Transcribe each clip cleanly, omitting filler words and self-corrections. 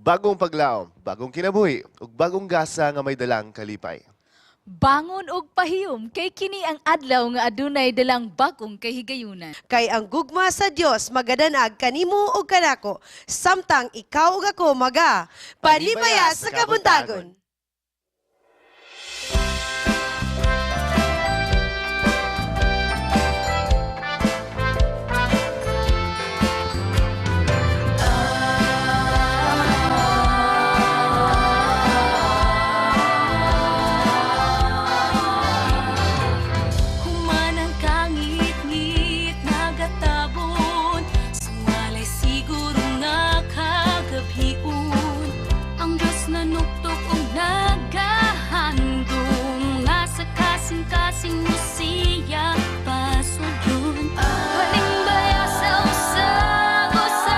bagong paglaom, bagong kinabuhi, ug bagong gasa nga may dalang kalipay. Bangon og pahiyom kay kini ang adlaw nga adunay dalang bagong kahigayunan. Kay ang gugma sa Dios magadanag kanimo ug kanako, samtang ikaw ug ako Panimbaya sa Kabuntagon. Kasing musiya pasod yun. Panimbaya sa usap-usap,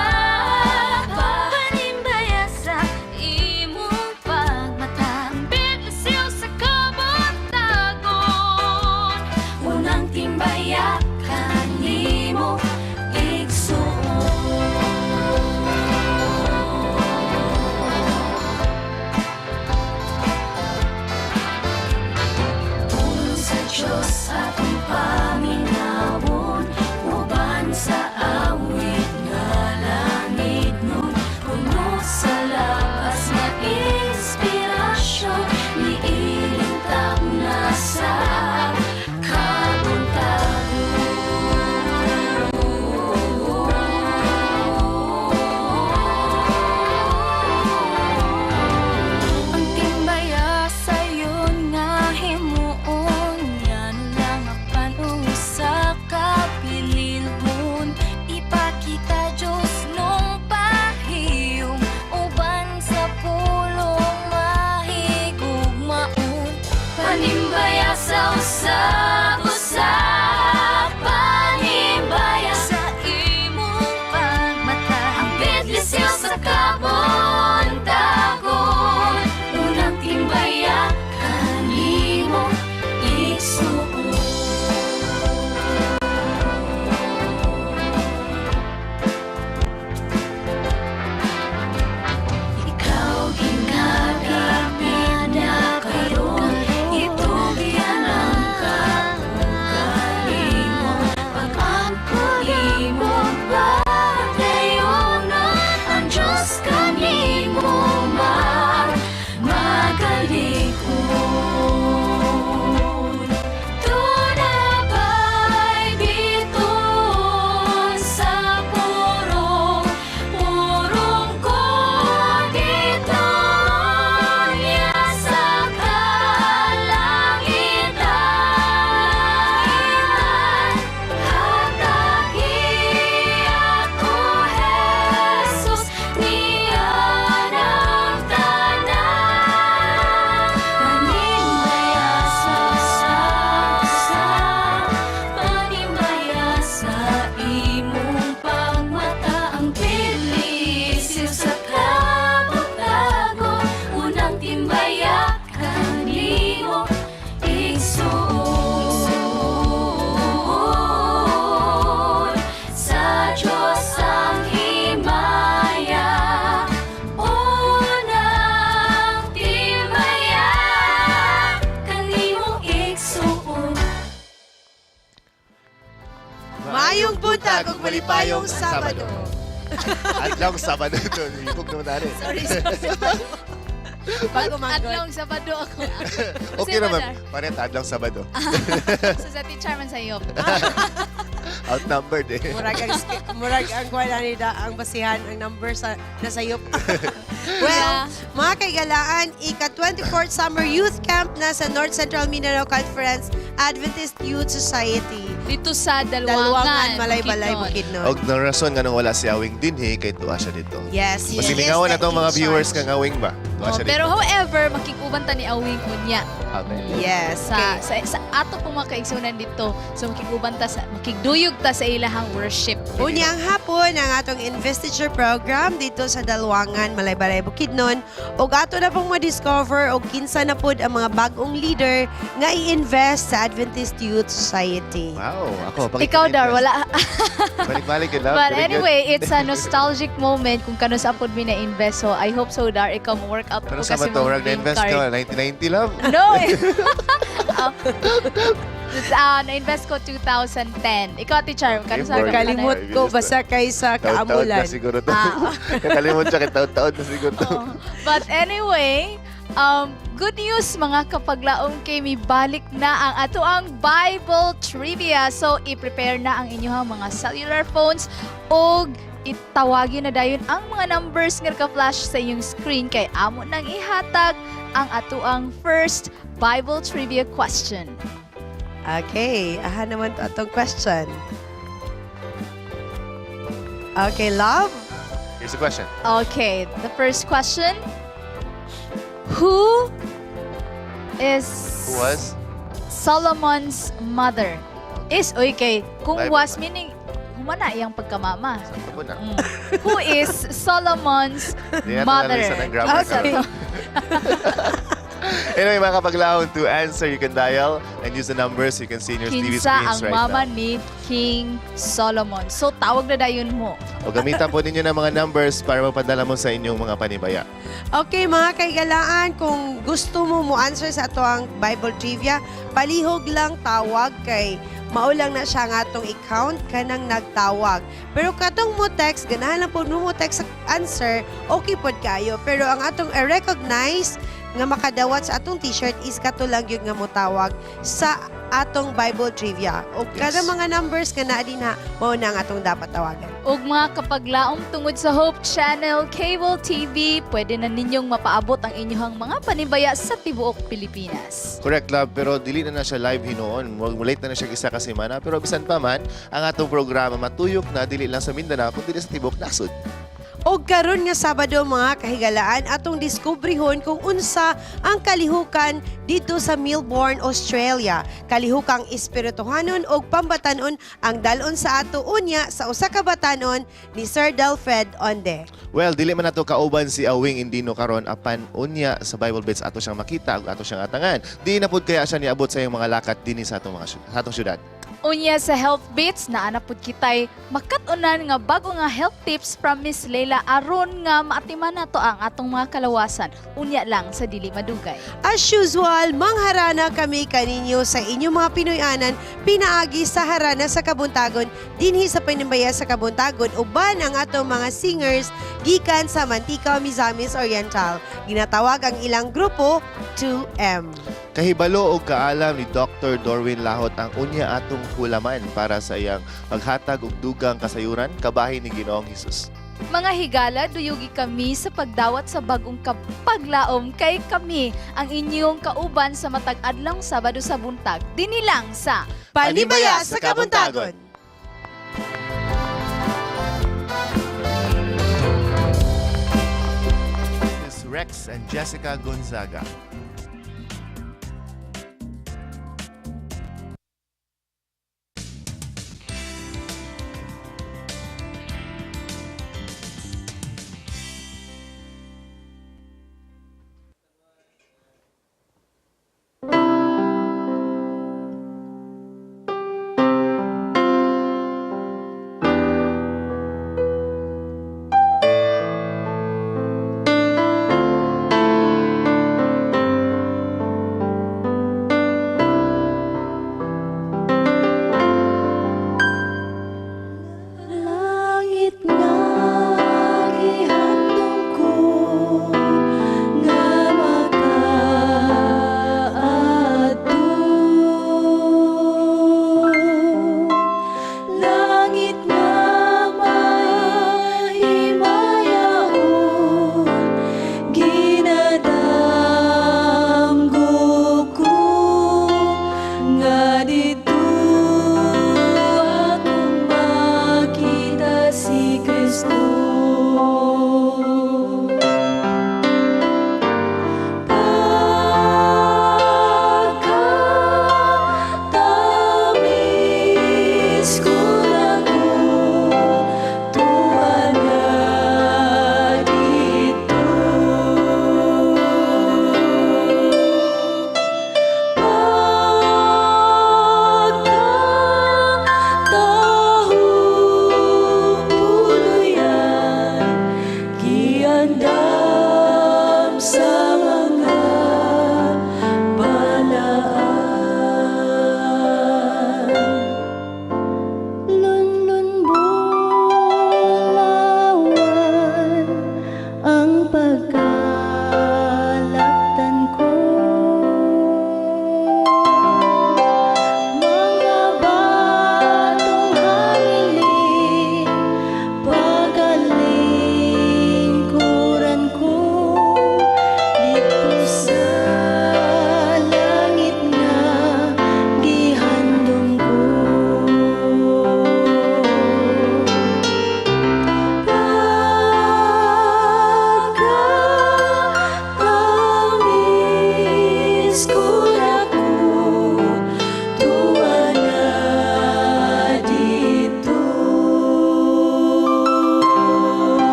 panimbaya sa imong pagmata. Bitisil sa Kabuntagon, unang timbaya kanimo igsuon. Diyos atong paminawon, uban sa awit nga langit nun, puno sa lakas nga inspirasyon, niilintang na sa Kabuntagon. Ang timbaya sayon nga himuon, sa kapililhon, ipakita Diyos nung pahiyong, uban sa pulong mahigugmaon. Panimbaya sa usap-usap, panimbaya sa imong pagmata. Ang bitlisil sa Kabuntagon, unang timbaya kanimo igsuon. Mayong buntag ug malipayong Sabado. Adlaw Sabado to, ibog naman natin. Sorry. Bago manggod. Adlong Sabado ako. Okay naman, paret adlaw Sabado. So sa teacher man sa'yo. Outnumbered eh. Murag ang kuha nila ang basihan ang number sa nasayop. Well, mga kaigalaan, ika-24th Summer Youth Camp na sa North Central Mindanao Conference Adventist Youth Society. Dito sa Dalwangan, Dalwangan, Malay-Balay, Bukidnon. Bukidnon. Og na rason nga nung wala si Awing din kay tuwa siya dito. Yes, yes. Masilingawan na itong mga viewers kang Awing ba? Tuwa siya Pero dito. however, makikuban ta ni Awing unya. Amen. Yes. Sa ato pong mga kaigsunan dito. So makikuban ta sa makigduyog ta sa ilahang worship. Unyang hapon ang atong investiture program dito sa Dalwangan, Malaybalay, Bukidnon. O ato na pong ma-discover o kinsa na pod ang mga bagong leader nga i-invest sa Adventist Youth Society. Wow, ako. Ikaw, Dar, wala. Balik-balik ka lang. But anyway, it's a nostalgic moment kung kano sa apod mi na-invest. So I hope so, Dar, ikaw mo workout Pero po sa kasi matong mong green na-invest card. ka, 1990 lang. No! Na-invest ko 2010. Ikaw, teacher, kano sa Okay, Kalimot Ay, ko bilis basta kaysa Taon-taon kaamulan. na siguro to. Ah. Nakalimot siya kay taon-taon na siguro to. Oh. But anyway, good news mga kapaglaong kay mi balik na ang ato ang Bible Trivia. So i-prepare na ang inyong mga cellular phones o itawagin na dayon ang mga numbers nga ka-flash sa inyong screen kay amo nang ihatag ang ato ang first Bible Trivia question. Okay, aha naman to atong question. Okay, love? Here's the question. Okay, the first question. Who is Who was? Solomon's mother? Is, okay, kung Bible was man. meaning, humana iyang pagkamama. Ako na. Who is Solomon's Di natin mother? nalisa ng grammar Okay. ka. Anyway, mga kapaglaon, to answer, you can dial and use the numbers you can see in your TV Kinsa screens ang right mama now. ni King Solomon. So, tawag na dayon mo. O gamitan po ninyo ng mga numbers para mapadala mo sa inyong mga panibaya. Okay, mga kaigalaan, kung gusto mo answer sa ato ang Bible Trivia, palihog lang tawag kay maulang na siya nga atong i-count kanang nagtawag. Pero katong mo text, ganahan lang po mo text sa answer, okay pod kayo. Pero ang atong i-recognize nga makadawat sa atong t-shirt is katulang yun nga mo tawag sa atong Bible Trivia. O kada Yes. mga numbers nga naa din ha, mao na ang atong dapat tawagan. Ug mga kapaglaong tungod sa Hope Channel Cable TV, pwede na ninyong mapaabot ang inyong mga panibaya sa tibuok Pilipinas. Correct, love. Pero dili na siya live hinoon. Late na siya isa ka semana. Pero bisan pa man, ang atong programa matuyok na dili lang sa Mindanao, kundi sa tibuok nasod. O karon nga Sabado mga kahigalaan atong diskubrihon kung unsa ang kalihukan dito sa Melbourne, Australia. Kalihukang espirituhanon o pambatanon ang dalon sa ato unya sa usa ka batanon ni Sir Delfred Onde. Well, dili man nato kauban si Awing Indino karon apan unya sa Bible Bits ato siyang makita ug ato siyang atangan. Di na pud kaya siya niabot sa iyong mga lakat dinhi sa atong sa atong syudad. Unya sa Health Bits, naanapod kitay makatunan nga bago nga health tips from Miss Leila aron nga maatiman nato ang atong mga kalawasan. Unya lang sa dili madugay. As usual, mangharana kami kaninyo sa inyong mga Pinoyanan pinaagi sa harana sa Kabuntagon dinhi sa Panimbaya sa Kabuntagon uban ang atong mga singers gikan sa Mantika, Misamis Oriental. Ginatawag ang ilang grupo 2M. Kahibalo og kaalam ni Dr. Dorwin Lahot ang unya atong hulaman para sa iyang paghatag og dugang kasayuran kabahin ni Ginoong Hesus. Mga higala, duyugi kami sa pagdawat sa bagong kapaglaom kay kami ang inyong kauban sa matag adlang Sabado sa buntag. Dinilang sa Panimbaya sa Kabuntagon. Miss Rex and Jessica Gonzaga.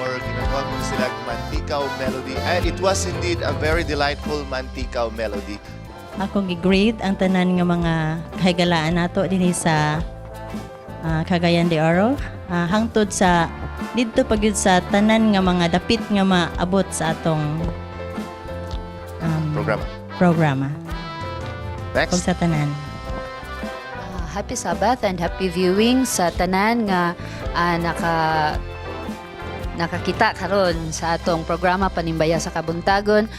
or ginatawag mo sila Mantikaw Melody. And it was indeed a very delightful Mantikaw Melody. Ako gi-grade ang tanan nga mga kahigalaan nato dinhi sa Cagayan de Oro. Hangtod sa didto pagyud sa tanan nga mga dapit nga maabot sa atong programa. Kung Next. sa tanan. Happy Sabbath and happy viewing sa tanan nga nakakita karon sa atong programa Panimbaya sa Kabuntagon.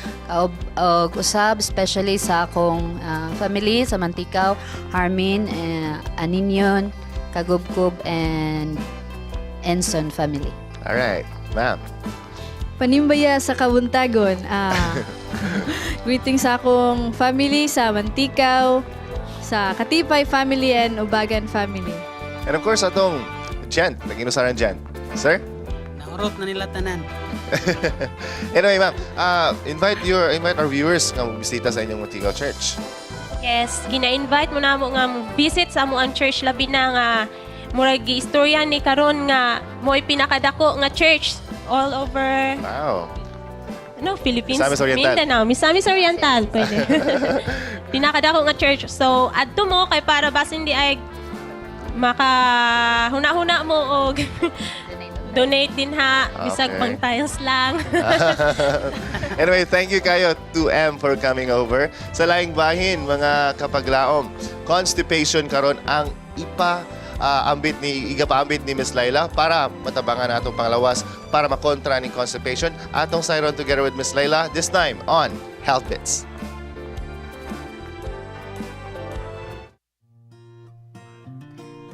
Usab especially sa akong family sa Mantikaw, Harmin, Aninyon, Kagubkub, and Enson family. Alright, ma'am. Panimbaya sa Kabuntagon. Greetings sa akong family sa Mantikaw, sa Katipay family and Ubagan family. And of course, atong Jan, nag-inusaran Jan. Sir? Naurot na nila tanan. Anyway, ma'am, invite our viewers nga magbisita sa inyong Mantikaw Church. Yes, gina-invite mo na mo nga visit sa mo ang church labi na nga murag istorya ni karon nga mo'y pinakadako nga church all over Wow. Philippines, Misamis Oriental. Mindanao, Misamis Oriental, pwede. Pinakadako nga church. So, adto mo kay para basin di ay makahuna-huna mo og donate din ha, bisag Okay. pang tiles lang. Anyway, thank you kayo 2M for coming over. Sa laing bahin, mga kapaglaom, constipation karon ang ipaambit ni Miss Laila para matabangan atong panglawas para makontra ni constipation. Atong sayron together with Miss Laila this time on Health Bits.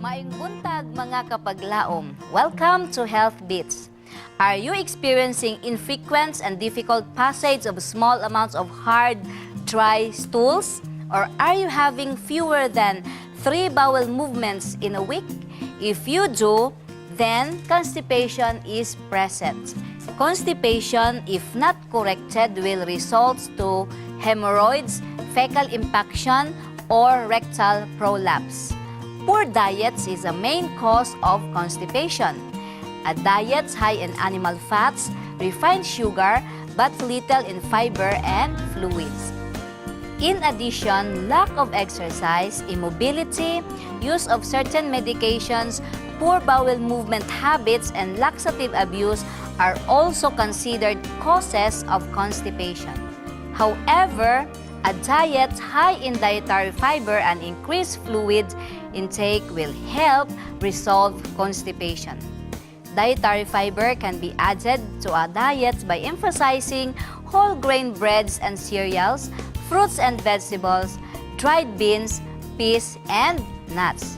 Maayong buntag mga kapaglaom. Welcome to Health Bits. Are you experiencing infrequent and difficult passage of small amounts of hard, dry stools? Or are you having fewer than 3 bowel movements in a week? If you do, then constipation is present. Constipation, if not corrected, will result to hemorrhoids, fecal impaction, or rectal prolapse. Poor diets is a main cause of constipation. A diet high in animal fats, refined sugar, but little in fiber and fluids. In addition, lack of exercise, immobility, use of certain medications, poor bowel movement habits, and laxative abuse are also considered causes of constipation. However, a diet high in dietary fiber and increased fluid intake will help resolve constipation. Dietary fiber can be added to a diet by emphasizing whole grain breads and cereals, fruits and vegetables, dried beans, peas, and nuts.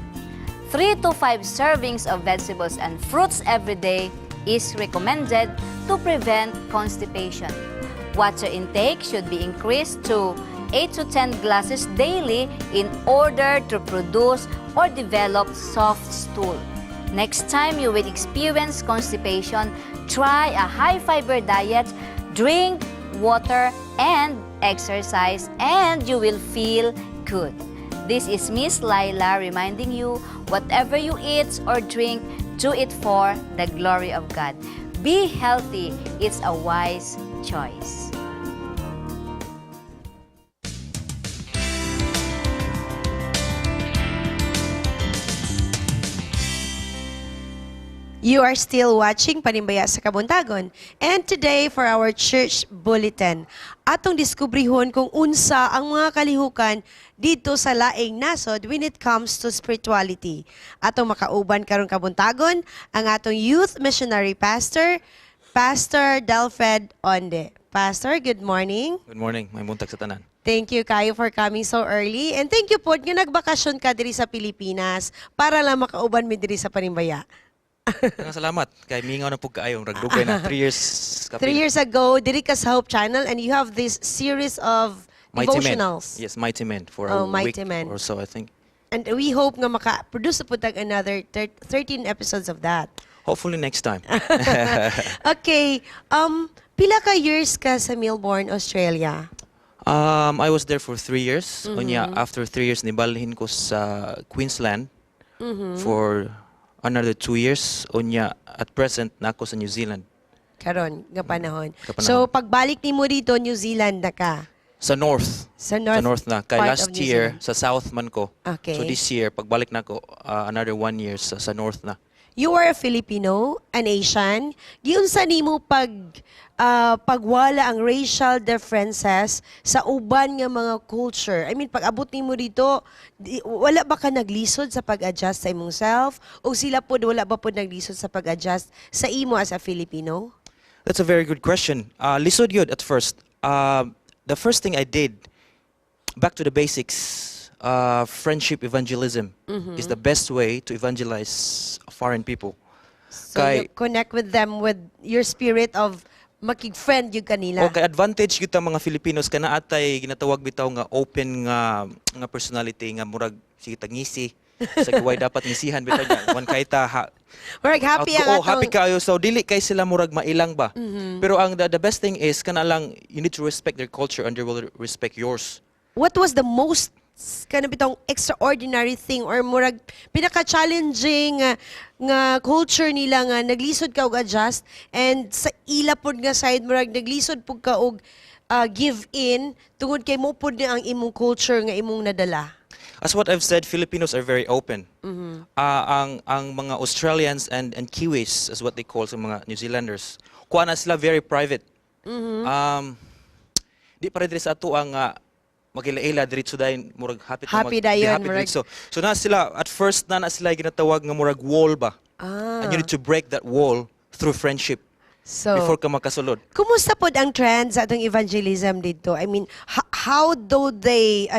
3 to 5 servings of vegetables and fruits every day is recommended to prevent constipation. Water intake should be increased to 8 to 10 glasses daily in order to produce or develop soft stool. Next time you will experience constipation, try a high-fiber diet, drink water, and exercise, and you will feel good. This is Miss Laila reminding you, whatever you eat or drink, do it for the glory of God. Be healthy. It's a wise choice. You are still watching Panimbaya sa Kabuntagon. And today, for our church bulletin, atong diskubrihon kung unsa ang mga kalihukan dito sa laing nasod when it comes to spirituality. Atong makauban karong Kabuntagon, ang atong youth missionary pastor, Pastor Delfred Onde. Pastor, good morning. Good morning, may buntag sa tanan. Thank you kayo for coming so early. And thank you po nga nagbakasyon ka diri sa Pilipinas para lang makauban mi diri sa Panimbaya. Nga salamat kay mingaw na pug kaayong ragdugay na 3 years 3 years ago, diri ka sa Hope Channel and you have this series of Mighty Men. devotionals. Yes, Mighty Men for Oh, a week Mighty Men. or so I think. And we hope nga maka-produce po tag another 13 episodes of that. Hopefully next time. Okay, pila ka years ka sa Melbourne, Australia? I was there for 3 years. Unya after 3 years nibalhin ko sa Queensland for another 2 years. Unya at present nako sa New Zealand. karon nga panahon. Kapanahon. So pagbalik nimo dito New Zealand na ka. Sa north. Sa Sa north na. Kay part last of New year, Zealand. sa south man ko. Okay. So this year, pagbalik na ko, another 1 year sa north na. You are a Filipino, an Asian. Giunsa nimo pagwala ang racial differences sa uban nga mga culture. I mean, pag abot nimo dito, wala ba ka naglisod sa pag-adjust sa imong self o sila pod wala ba pod naglisod sa pag-adjust sa imo as a Filipino? That's a very good question. Lisod yun at first. The first thing I did, back to the basics, friendship evangelism is the best way to evangelize foreign people. So you connect with them with your spirit of makig-friend yung kanila. Okay, advantage kita mga Filipinos kana atay ginatawag bitaw nga open nga personality nga murag sige tagngisi sa kuway dapat ngisihan bitaw niya wan kay ta Murag happy ang happy kayo so dili kay sila murag mailang ba. Pero ang the best thing is kana lang you need to respect their culture and they will respect yours. What was the most kana bitong extraordinary thing or murag pinaka-challenging nga culture nila nga naglisod ka og adjust and sa ila pod nga side murag naglisod pud ka og give in tungod kay mo pod ni ang imong culture nga imong nadala? As what I've said, Filipinos are very open. Ang mga Australians and Kiwis, as what they call sa mga New Zealanders, kuha na sila very private. Di pa rin sa ato ang magila-ila diretso dayon murag Happy dayon, murag. So na sila at first na sila ginatawag nga murag wall ba. And you need to break that wall through friendship So, before ka makasulod. kumusta pod ang trend sa atong evangelism dito? I mean, how do they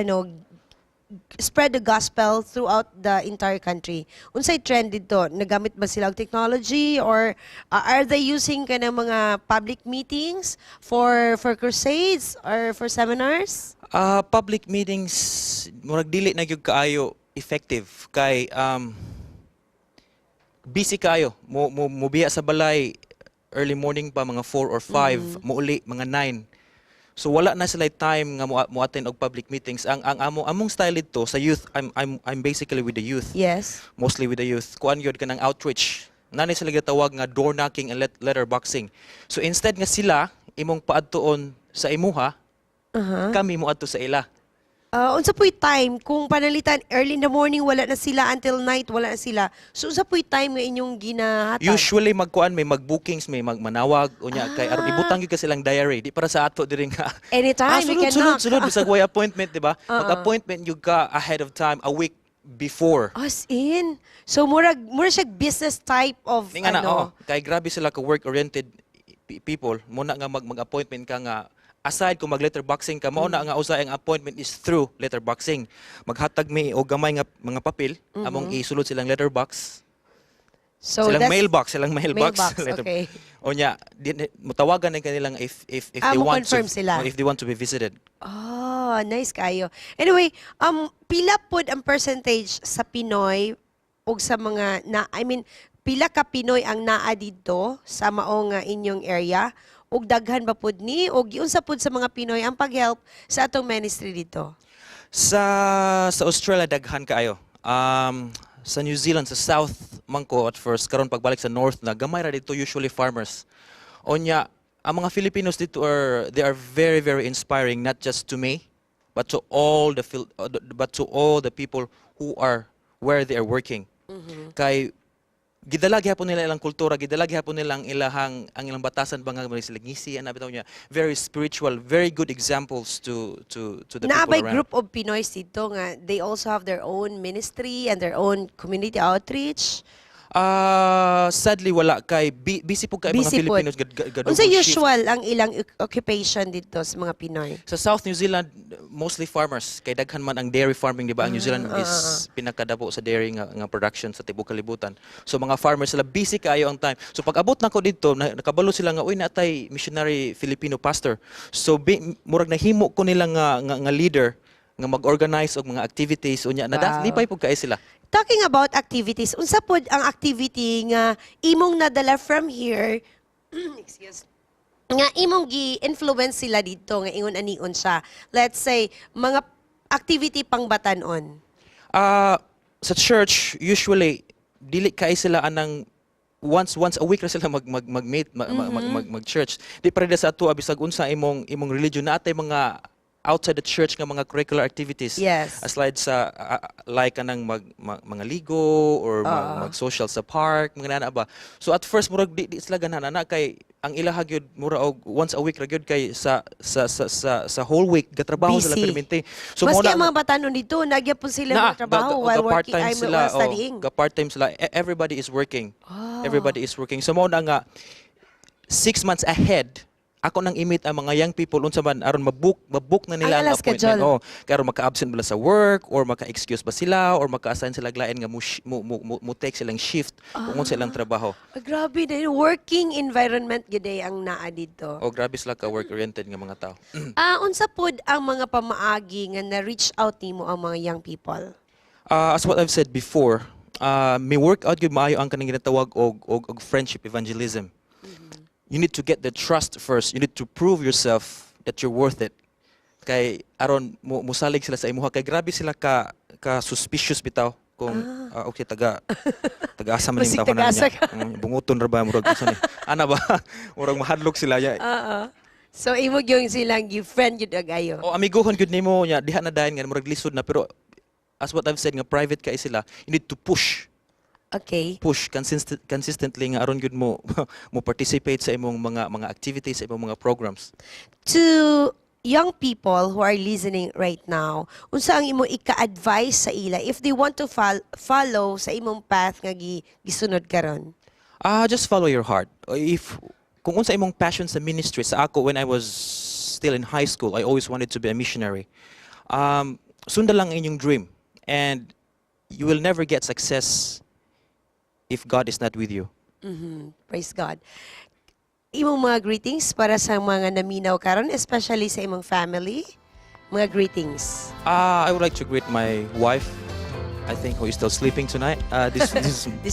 spread the gospel throughout the entire country? Unsay trend dito? Nagamit ba sila og technology or are they using kana mga public meetings for crusades or for seminars? Public meetings murag dili na gyud kaayo effective kay busy kayo mo biya sa balay early morning pa mga 4 or 5 muuli mga 9. So wala na sila time nga mo attend og public meetings. Ang among style dito sa youth, I'm basically with the youth. Yes. Mostly with the youth. Kuan gyud kanang outreach. Nani sila gitawag nga door knocking and letterboxing. So instead nga sila imong paadtuon sa imuha, kami mo adto sa ila. Unsa po'y time kung panalitan early in the morning wala na sila until night wala na sila. So unsa po'y time nga inyong ginahatag? Usually magkuan may magbookings, may magmanawag unya kay aron ibutang gyud ka silang diary. Di para sa ato diri nga. Anytime you can knock. Sulod bisag way appointment, di ba? Mag-appointment gyud ka ahead of time, a week before. As in. So murag siya business type of Nga na, kay grabe sila ka work-oriented people. Muna nga mag-appointment ka nga aside kung mag-letterboxing ka, mao na nga usay ang appointment is through letterboxing. Maghatag mi og gamay nga mga papel, among isulod silang letterbox. So silang that's mailbox. okay. Onya, mutawagan na kanilang if they mo want to confirm sila. if they want to be visited. Oh, nice kayo. Anyway, pila pod ang percentage sa Pinoy ug sa mga pila ka Pinoy ang naa dito sa mao nga inyong area? Ug daghan ba pod ni o giunsa pod sa mga Pinoy ang pag-help sa atong ministry dito? Sa Australia daghan kaayo. Sa New Zealand sa south man ko at first karon pagbalik sa north na gamay ra dito usually farmers. Onya ang mga Filipinos dito they are very very inspiring not just to me but to all the people who are where they are working. Kay gidala gyapon nila ilang kultura, gidala gyapon nila ang ilang batasan banga sila ngisi ana bitaw niya. Very spiritual, very good examples to the people Naabay around. group of Pinoy dito nga they also have their own ministry and their own community outreach. Sadly wala kay busy po kay mga Busy pod. Filipinos Unsa usual ang ilang occupation dito sa mga Pinoy? Sa South New Zealand mostly farmers kay daghan man ang dairy farming di ba ang New Zealand is pinakadabo sa dairy nga production sa tibuok kalibutan. So mga farmers sila busy kaayo ang time. So pag abot nako dito nakabalo sila nga uy natay missionary Filipino pastor. So murag nahimo ko nila nga leader nga mag-organize og mga activities unya lipay pud kay sila. Talking about activities, unsa pod ang activity nga imong nadala from here, excuse, nga imong gi-influence sila dito nga ingon anion siya. Let's say mga activity pang batanon. Sa church usually dili kay sila anang once a week ra sila mag-meet, mag-church. Di pa rin sa ato bisag unsa imong religion na atay mga outside the church nga mga curricular activities. Yes. Aside sa like kanang mga ligo or mag-social sa park, mga nana ba. So at first murag di sila ganana kay ang ilaha gyud mura og once a week ra gyud kay sa whole week gatrabaho sila Busy. permanente. So Maski muna ang mga batanon dito, nagyapon sila ng trabaho while working, while studying. part-time sila. Everybody is working. Everybody is working. So mo na nga 6 months ahead ako nang imit ang mga young people unsa man aron mabook na nila Ang ang alas appointment. schedule. Kaya maka-absent bala sa work or maka-excuse ba sila or maka-assign sila lain nga mo take silang shift kung unsa ilang trabaho. Grabe na yun. Working environment gid ang naa dito. O grabe sila ka work-oriented nga mga tao. Unsa pod ang mga pamaagi nga na-reach out nimo ang mga young people? As what I've said before, may work out gyud maayo ang kanang ginatawag og friendship evangelism. You need to get the trust first. You need to prove yourself that you're worth it. Kay aron musalig sila sa imuha kay grabe sila ka suspicious bitaw kung okay taga-asa man Basig yung tawanan taga-asa niya. Bunguton ra ba murag usa ni. Ana ba? Murag mahadlok sila ya. So imo gyud silang friend gyud agayo. O amigohon gyud nimo nya diha na dayon nga murag lisod na pero as what I've said nga private kay sila, you need to push consistently nga aron gyud mo mo participate sa imong mga activities, sa imong mga programs. To young people who are listening right now, unsa ang imo ika-advise sa ila if they want to follow sa imong path nga gisunod karon? Just follow your heart. Kung unsa imong passion sa ministry, sa ako when I was still in high school, I always wanted to be a missionary. Sunda lang ang inyong dream and you will never get success if God is not with you. Praise God. Imong mga greetings para sa mga naminaw karon, especially sa imong family. Mga greetings. I would like to greet my wife, I think, who is still sleeping tonight. This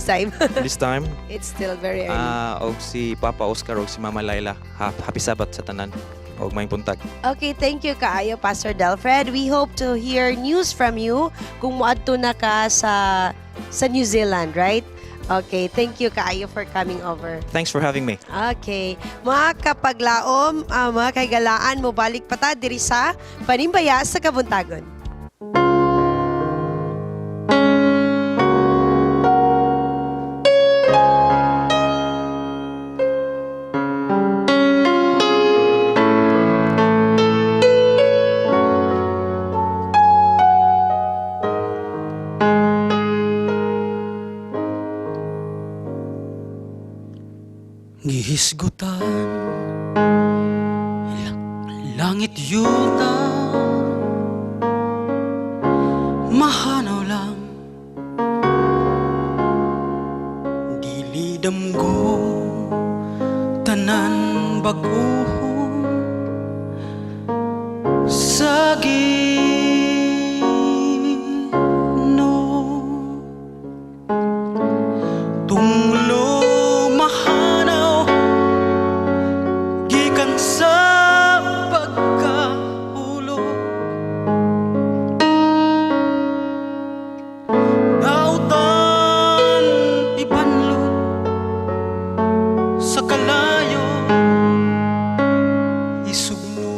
time. This time. It's still very early. Og si Papa Oscar og si Mama Laila. Happy Sabbath sa tanan. Og may puntag. Okay, thank you kaayo, Pastor Delfred. We hope to hear news from you kung moadto na ka sa New Zealand, right? Okay, thank you kaayo for coming over. Thanks for having me. Okay. Mga kapaglaom, mga kaigalaan, mo balik pata diri sa Panimbaya sa Kabuntagon. Gihisgutan langit yuta mahanaw lang dilidamgo tanan baguhon sa Ginoo tunglo mahanaw gikan sa pagkahulo nautan ibanlo sa kalayo isugno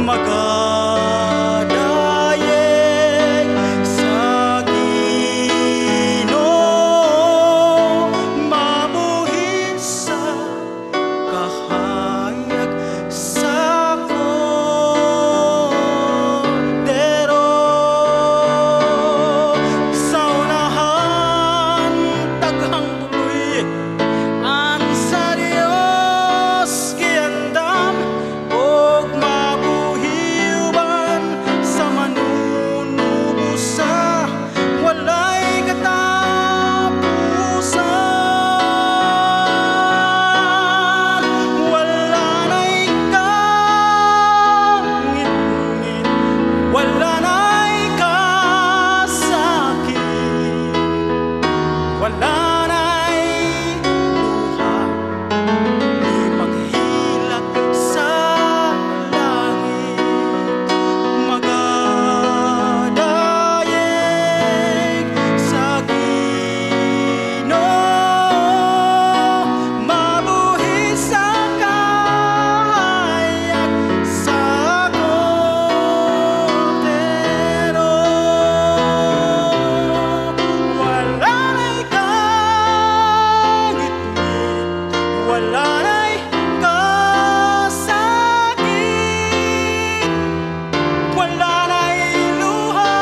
magadayeg sa Ginoo, mabuhi sa kahayag sa kordero. Sa unahan daghang puloy ang sa Dios giandam, og mabuhi uban sa manunubusa walay katapusan. Wala na'y kangit-ngit, wala na'y kasakit, wala na'y luha, di maghilak sa langit. Magadayeg sa Ginoo, mabuhi sa kahayag sa kordero. Wala na'y kangit-ngit, wala na'y kasakit, wala na'y luha,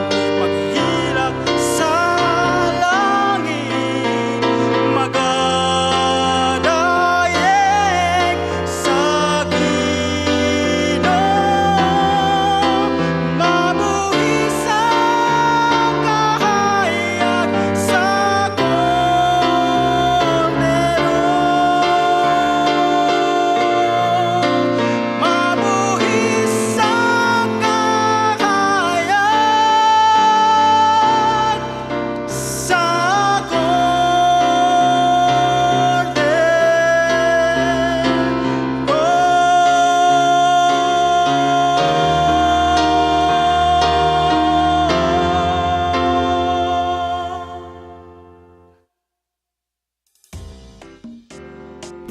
di maghilak sa langit. Magadayeg sa Ginoo, mabuhi sa kahayag sa kordero. Mabuhi sa kahayag sa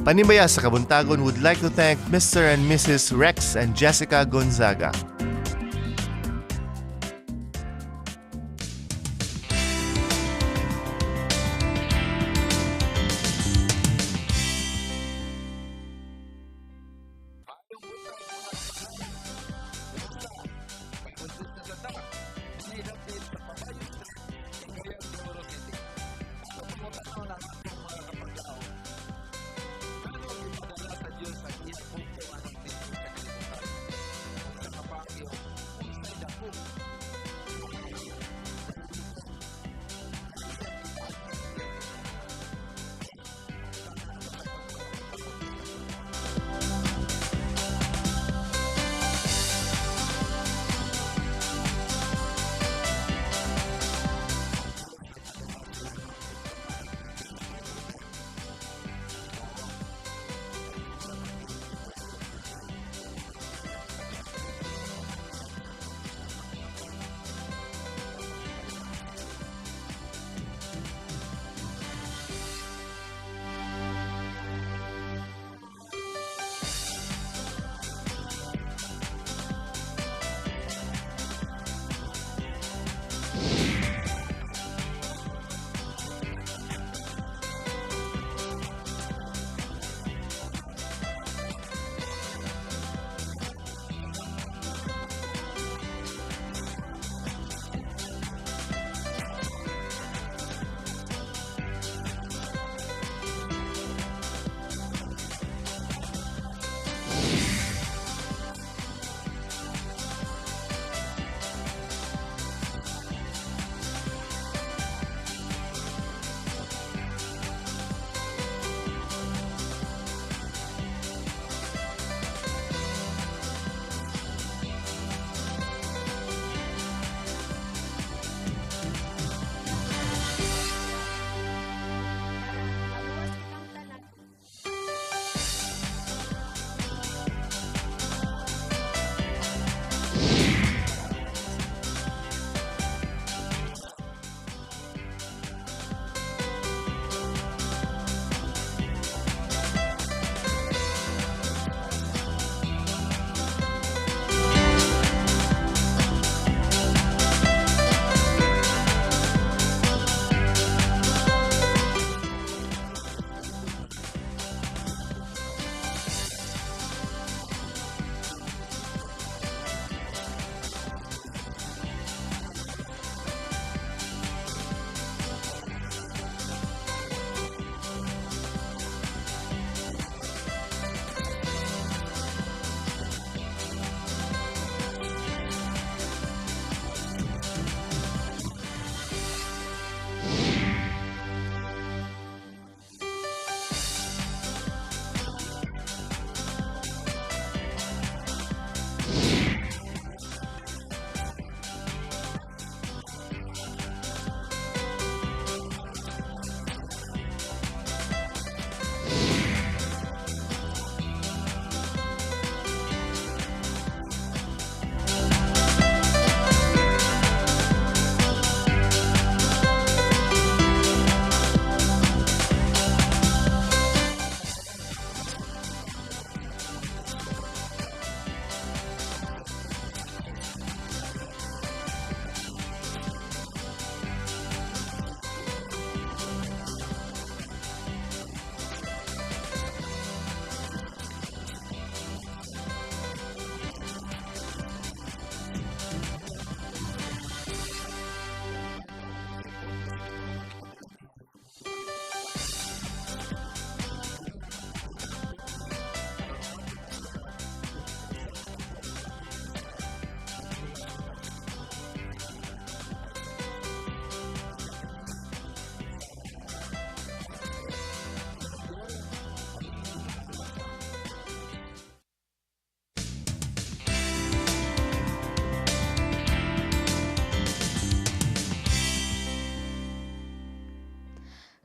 Panimbaya sa Kabuntagon would like to thank Mr. and Mrs. Rex and Jessica Gonzaga.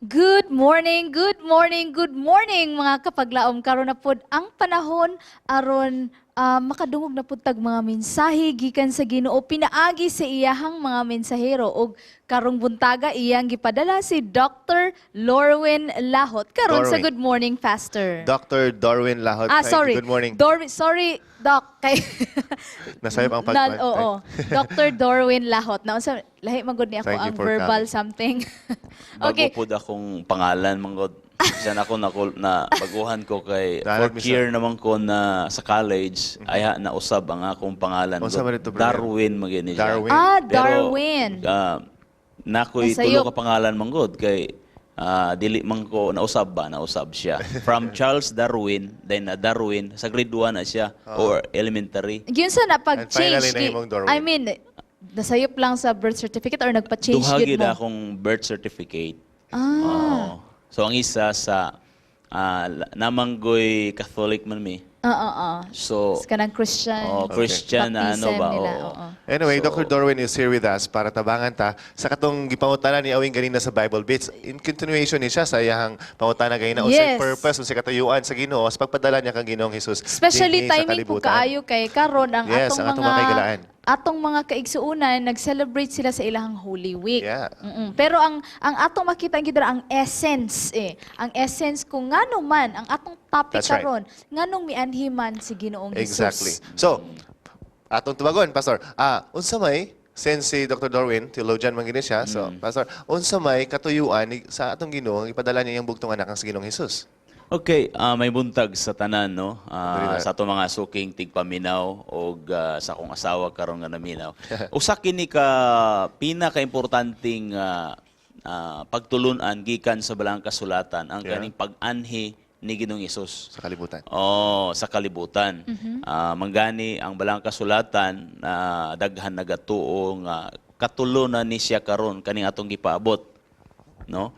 Good morning, good morning, good morning mga kapaglaom. Karon na pod ang panahon aron makadungog na pud tag mga mensahe gikan sa Ginoo pinaagi sa iyahang mga mensahero og karong buntaga iyang gipadala si Dr. Lorwin Lahot. Karon sa Dorwin. Good Morning Pastor. Dr. Dorwin Lahot. Thank you. Sorry. Good morning. Sorry, Doc. Kay Nasayop ang pagkuhan. Oo. Dr. Dorwin Lahot. Naunsa lahi magud ni ako Thank you ang for verbal coming. something. Okay. Okay. Bago po akong pangalan, manggod. Diyan ako na baguhan ko kay Dalag, fourth year naman ko na sa college, ay na usab ang akong pangalan. Unsa man ito, brother? Darwin magini siya. Darwin. Darwin. Nakoy Nasayop. tulo ka pangalan manggod kay dili man ko nausab siya. From Charles Darwin, then Darwin sa grade 1 na siya or elementary. Yun sa And napag-change. finally, nahimong Dorwin. I mean, nasayop lang sa birth certificate or nagpa-change Duhagi yun na mo? akong birth certificate. Ah. So ang isa sa namanggoy Catholic man mi. So Sa kanang Christian. Christian na ano baptism ba? nila, oo. oo. Anyway, So- Dr. Dorwin is here with us para tabangan ta sa katong gipangutana ni Awing ganina sa Bible Bits. In continuation ni siya sa iyang pangutana ganina unsay Yes. purpose unsay katayuan sa Ginoo sa pagpadala niya kang Ginoong Hesus. Especially dinhi sa timing po kalibutan. kaayo kay karon ang Yes, atong ang atong mga kaigalaan. atong mga kaigsuunan nag-celebrate sila sa ilahang Holy Week. Yeah. Pero ang atong makita ang essence Ang essence kung ngano man ang atong topic That's right. karon nganong mianhi man si Ginoong Hesus. Exactly. So, atong tubagon, Pastor. Unsa may since si Dr. Dorwin, theologian man gini siya. So, Pastor, unsa may katuyuan sa atong Ginoo ang ipadala niya yung bugtong anak ang sa Ginoong Hesus? Okay, may buntag sa tanan no. Very Sa ato mga suking tigpaminaw og sa akong asawa karon nga naminaw. Usa kini ka pinaka-importanting pagtulunan gikan sa balang kasulatan ang Yeah. kaning pag-anhi ni Ginoong Hesus. Sa kalibutan. Sa kalibutan. Manggani ang balang kasulatan daghan nagatuo nga katulunan ni siya karon kaning atong gipaabot. No?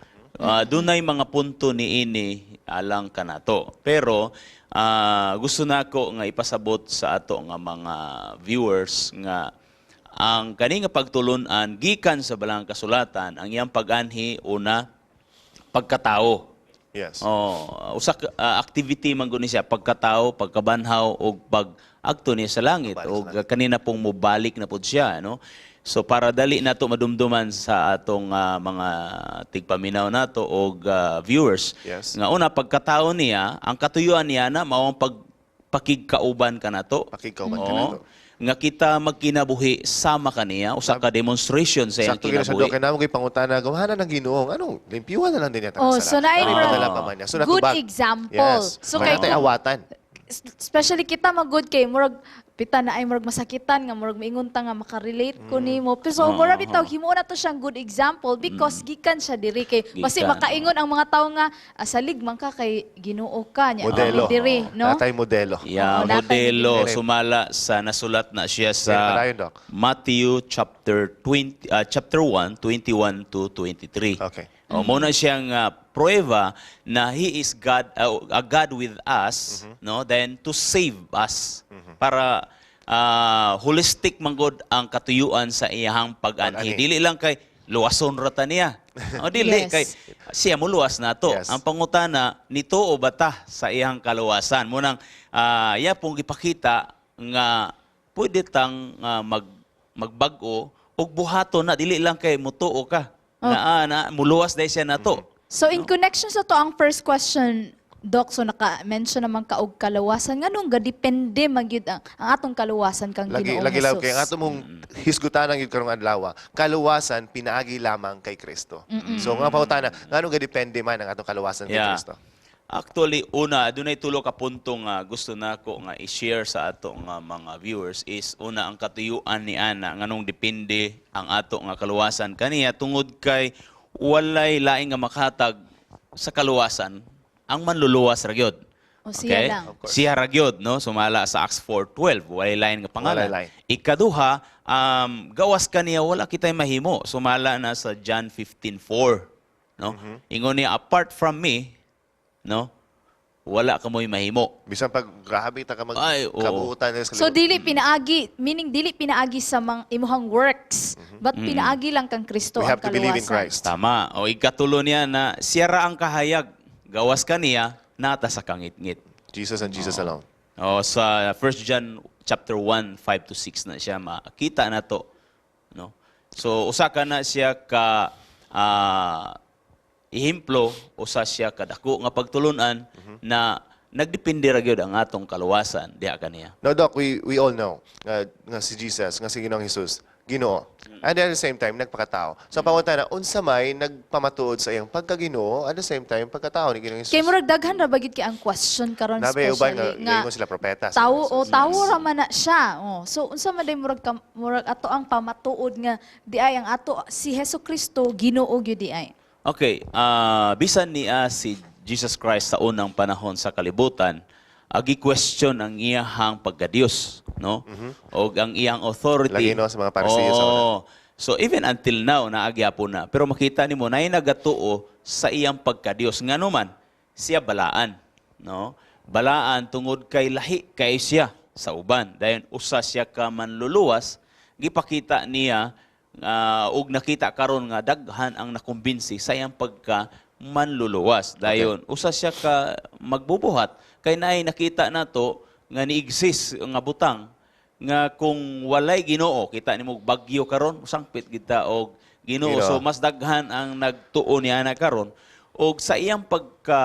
Dunay mga punto niini alang kanato. Pero gusto nako nga ipasabot sa ato nga mga viewers nga ang kani nga pagtulunan gikan sa balang kasulatan ang iyang pag-anhi una pagkatao. Yes. Usa ka activity man guni siya pagkatao, pagkabanhaw og pag-agto niya sa langit og kanina pong mobalik na pud siya no. So para dali nato madumduman sa atong mga tigpaminaw nato og viewers Yes. nga una pagkatao niya, ang katuyuan niya na mao ang pakigkauban kanato. Pakigkauban Oo. kanato. Nga kita magkinabuhi sama kaniya usa ka demonstration sa iyang Sakto gina sa kinabuhi. do kay namo koy pangutana gumana ng Ginoo. Anong limpyuhan na lang din yata. Oh, so naay padala pa man niya. So good natubag. example. Yes. So Kaya kay tay awatan. especially kita magud kay murag pita na ay murag masakitan nga murag miingon ta nga makarelate ko nimo. Pero so murag bitaw himo na to siyang good example because gikan siya diri kay basi Gikan. makaingon ang mga tawo nga salig man ka kay Ginoo ka nya Modelo. diri no. Natay modelo. Yeah, Oo, modelo natay- sumala sa nasulat na siya Kaya sa padayon, Doc. Matthew chapter 1, 21 to 23. Okay. Mo na siyang prueba na he is God, a God with us, no? Then to save us para holistic manggod ang katuyuan sa iyahang pag-anhi. Pag-anhi. Dili lang kay luwason rata niya. O dili Yes. kay siya mo luwas na to. Yes. Ang pangutana nito o bata sa iyang kaluwasan. Munang iya pong ipakita nga pwede tang magbag-o ug buhaton na dili lang kay mutuo ka. Na muluwas dahil siya na to. So in connection sa to ang first question Doc, so naka-mention naman ka og kalawasan nganong gadepende magyud ang atong kalawasan kang Ginoong Lagi lang Hesus. kay ang ato mong hisgutan ang karong adlaw. Kaluwasan pinaagi lamang kay Kristo. So nga pangutana, ngano ga depende man ang atong kaluwasan kay Yeah. Kristo? Actually, una, dunay tulo ka punto nga gusto nako nga i-share sa ato nga mga viewers is una ang katuyuan ni ana nganong depende ang ato nga kaluwasan kaniya tungod kay walay laing nga makatag sa kaluwasan ang manluluwas ra gyud. O siya lang. Of course. Siya ra gyud no sumala sa Acts 4:12 walay lain nga pangalan. Walay lain. Ikaduha, gawas kaniya wala kitay mahimo sumala na sa John 15:4 no. Ingon niya apart from me no wala ka mo'y mahimo. Bisan pag grabe ta ka Ay, oo. magkabuutan sa So dili pinaagi, meaning dili pinaagi sa mga imuhang works, but pinaagi lang kang Kristo We ang have to believe in kaluwasan. Christ. Tama. O ikatulo niya na siya ra ang kahayag. Gawas ka niya, nata sa kangit-ngit. Jesus and Jesus alone. O sa 1 John chapter 1, 5 to 6 na siya makita na to. No? So usa ka na siya ka ihemplo, usa siya kadako nga pagtulunan na nagdepende ra gyud ang atong kaluwasan diha kaniya. No, Doc, we all know nga si Jesus, nga si Ginoong Jesus, Ginoo. And at the same time, nagpakatao. So, pangutana, unsa may nagpamatuod sa iyang pagkaginoo, at the same time, pagkatao ni Ginoong Jesus. Kay murag daghan ra bagid kay ang question karon Nabi, uban especially nga, mo sila propeta. tawo ra man na siya. Oh, so unsa man day murag ato ang pamatuod nga di ay ang ato si Hesukristo Ginoo gyud di ay. Okay, bisan niya si Jesus Christ sa unang panahon sa kalibutan, gi-question ang iyahang pagka-Diyos, no? O ang iyang authority. Lagi no sa mga Pariseo sa una. So even until now, naagyapon na. Pero makita nimo na nagatuo sa iyang pagka-Diyos. Nga naman, siya balaan, no? Balaan tungod kay lahi kay siya sa uban. Dayon usa siya ka manluluwas, gipakita niya ug nakita karon nga daghan ang nakumbinsi sa iyang pagka manluluwas. Dayon usa siya ka magbubuhat kay naay nakita nato nga ni-exist nga butang nga kung walay Ginoo, kita nimo bagyo karon, sangpit kita og Ginoo. So mas daghan ang nagtuo niya na karon og sa iyang pagka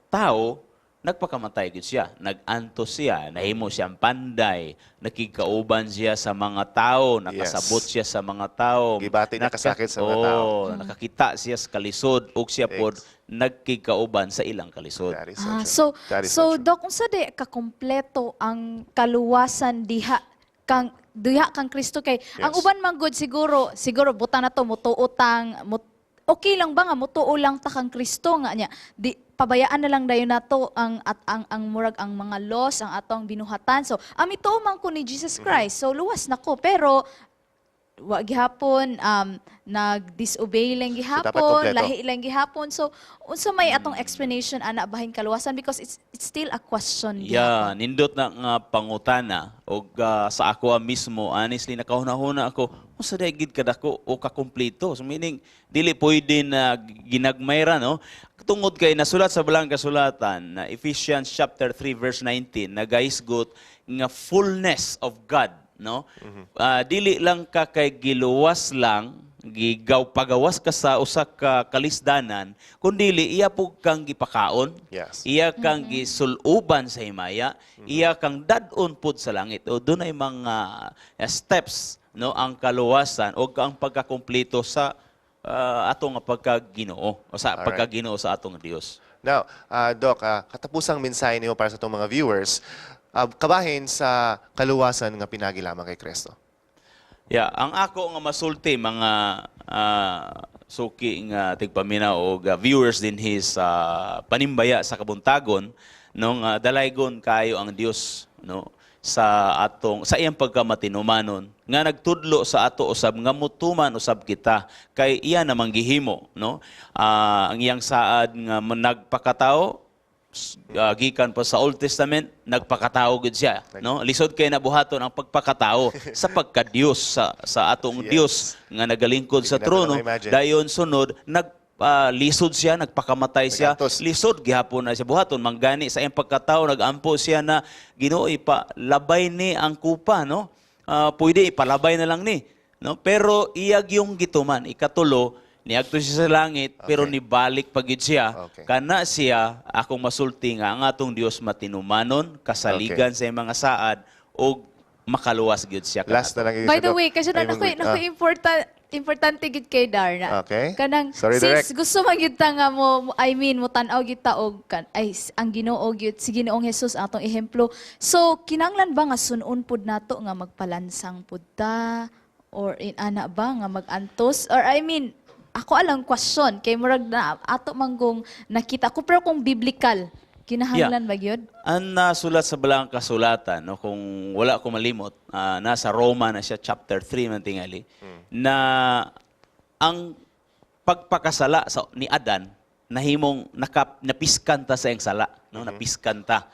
tao nagpakamatay gid siya, naganto siya, nahimo siyang panday, nakigkauban siya sa mga tao, nakasabot siya sa mga tao, Gibati niya kasakit sa mga tao. nakakita siya sa kalisod ug siya pod nagkikauban sa ilang kalisod. That is So That is so true. Dok unsa di ka kompleto ang kaluwasan diha kang Kristo kay ang uban man good siguro buta na to mutuotang okay lang ba nga mutuo lang ta kang Kristo nga nya di pabayaan na lang dayon nato ang murag ang mga laws ang atong binuhatan. So ami tuo man ko ni Jesus Christ. So luwas nako pero wa gihapon nag-disobey lang dapat gihapon, kompleto. lahi lang gihapon. So unsa may atong explanation ana bahin kaluwasan because it's still a question. Yeah, nindot na nga pangutana og sa ako mismo honestly nakahuna-huna ako unsa day gid kadako o kakumpleto. So meaning dili pwede na ginagmayra no. Tungod kay nasulat sa balang kasulatan na Ephesians chapter 3 verse 19 nagaisgot nga fullness of God no. Dili lang ka kay giluwas lang pagawas ka sa usa ka kalisdanan kundi iya pug kang gipakaon. Yes. Iya kang gisuluban sa himaya, iya kang dadon pud sa langit. O dunay mga steps no ang kaluwasan o ang pagkakumpleto sa atong pagkaginoo o sa Alright. pagkaginoo sa atong Dios. Now, Doc, katapusang mensahe niyo para sa itong mga viewers, kabahin sa kaluwasan nga pinagi lamang kay Kristo. Yeah, ang ako nga masulti mga suki nga tigpaminaw o viewers din his Panimbaya sa Kabuntagon nung dalaygon kayo ang Dios no sa iyang pagkamatinumanon nga nagtudlo sa ato usab nga mutuman usab kita kay iya namang gihimo no ang iyang saad nga nagpakatao gikan pa sa Old Testament nagpakatao gud siya no lisod kay nabuhaton ang pagpakatao sa pagka-Dios sa atong Dios nga nagalingkod sa Hindi natin trono ma-imagine. dayon sunod lisod siya nagpakamatay siya Nagantos. lisod gihapon na siya buhaton manggani sa iyang pagkatao nagampo siya na Ginoo ipalabay ni ang kupa no pwede ipalabay na lang ni no pero iyag yung gituman ikatulo niagto siya sa langit pero nibalik pagid siya Okay. kana siya akong masulti nga ang atong Dios matinumanon kasaligan sa iyang mga saad o makaluwas gyud siya Last na lang By the Doc. way, kasi Ay, naku importante gid kay Darna. Okay. Kanang Sorry, since Direk. gusto man gyud ta nga mo mo tan-aw gyud ta og ang Ginoo gyud si Ginoong Hesus ang atong ehemplo. So kinanglan ba nga sun-on pud nato nga magpalansang pud ta or ana ba nga magantos or ako alang question kay murag na ato manggong nakita ko pero kung biblical kinahanglan ba gyud? Ang nasulat sa balang kasulatan, no, kung wala ko malimot, nasa Roma na siya, chapter 3 man tingali, na ang pagpakasala ni Adan, nahimong napiskanta sa iyang sala, no? Napiskanta.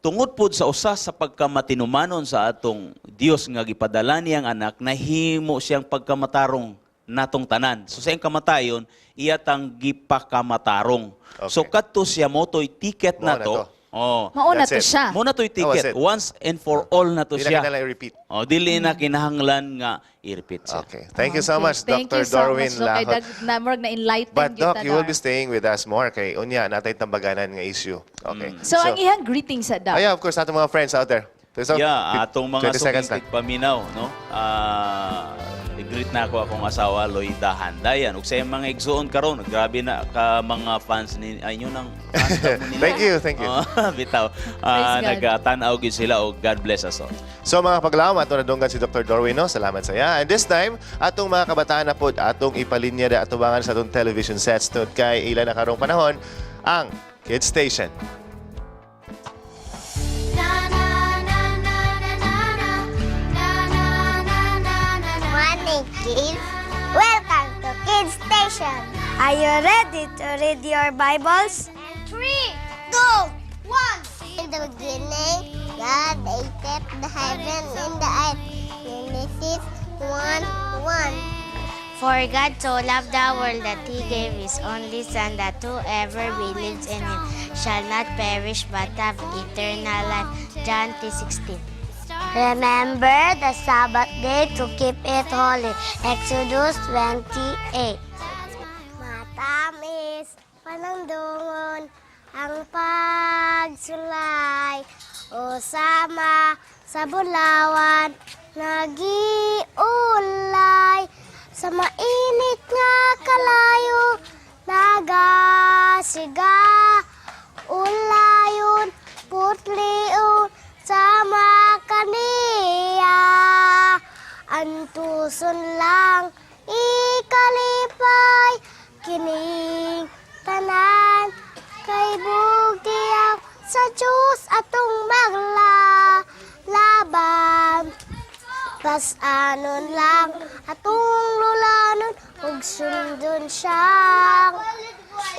Tungod pod sa usa sa pagkamatinumanon sa atong Dios nga gipadala niyang anak, nahimo siyang pagkamatarong natong tanan. So sa iyang kamatayon, iya tang gipakamatarong. Okay. So kadto siya motoy ticket na Mao na to. to. Oh. Mauna That's to it. siya. Mo na to'y That was ticket. it. Once and for all na to Hindi siya. na kailangan i-repeat. Oh, dili na kinahanglan nga i-repeat siya. Okay. Thank you so much, Thank Dr. you so Darwin much, Doc. Kay Lahot. Namorg na enlighten But Doc, kita, you will Dar. be staying with us more kay unya natay tambaganan nga issue. Okay. So, ang ihang greetings sa Doc. Yeah, of course, atong mga friends out there. So, Yeah, atong mga 20 seconds na. suging paminaw, no? I-greet na ako akong asawa, Loida Handayan. Ug sa iyang mga igsuon karon, grabe na ka mga fans ni inyo nang fans na mo nila. Thank you, thank you. Bitaw. God. Nagtanaw gid sila og God bless us all. So mga paglaom, ato nadunggan si Dr. Darwin, no? Salamat sa iya. And this time, atong mga kabataan na pod, atong ipalinya da atubangan sa atong television sets tungod kay ilan na karong panahon, ang Kids Station. Morning, kids. Welcome to Kids Station. Are you ready to read your Bibles? 3, 2, 1. In the beginning, God created the heaven and the earth. Genesis 1:1. For God so loved the world that He gave His only Son, that whoever believes in Him shall not perish but have eternal life. John 3:16. Remember the Sabbath day to keep it holy. Exodus 28. Matamis, panandungon, ang pagsulay. O sama sa bulawan, nagiulay. Sa mainit nga kalayo, nagasiga. Ulayon, putlion, sama kaniya. Antuson lang, ikalipay, kining tanan, kay bugtiyaw sa Diyos atong maglalaban. Pasanon lang atong lulanon, ug sundon siyang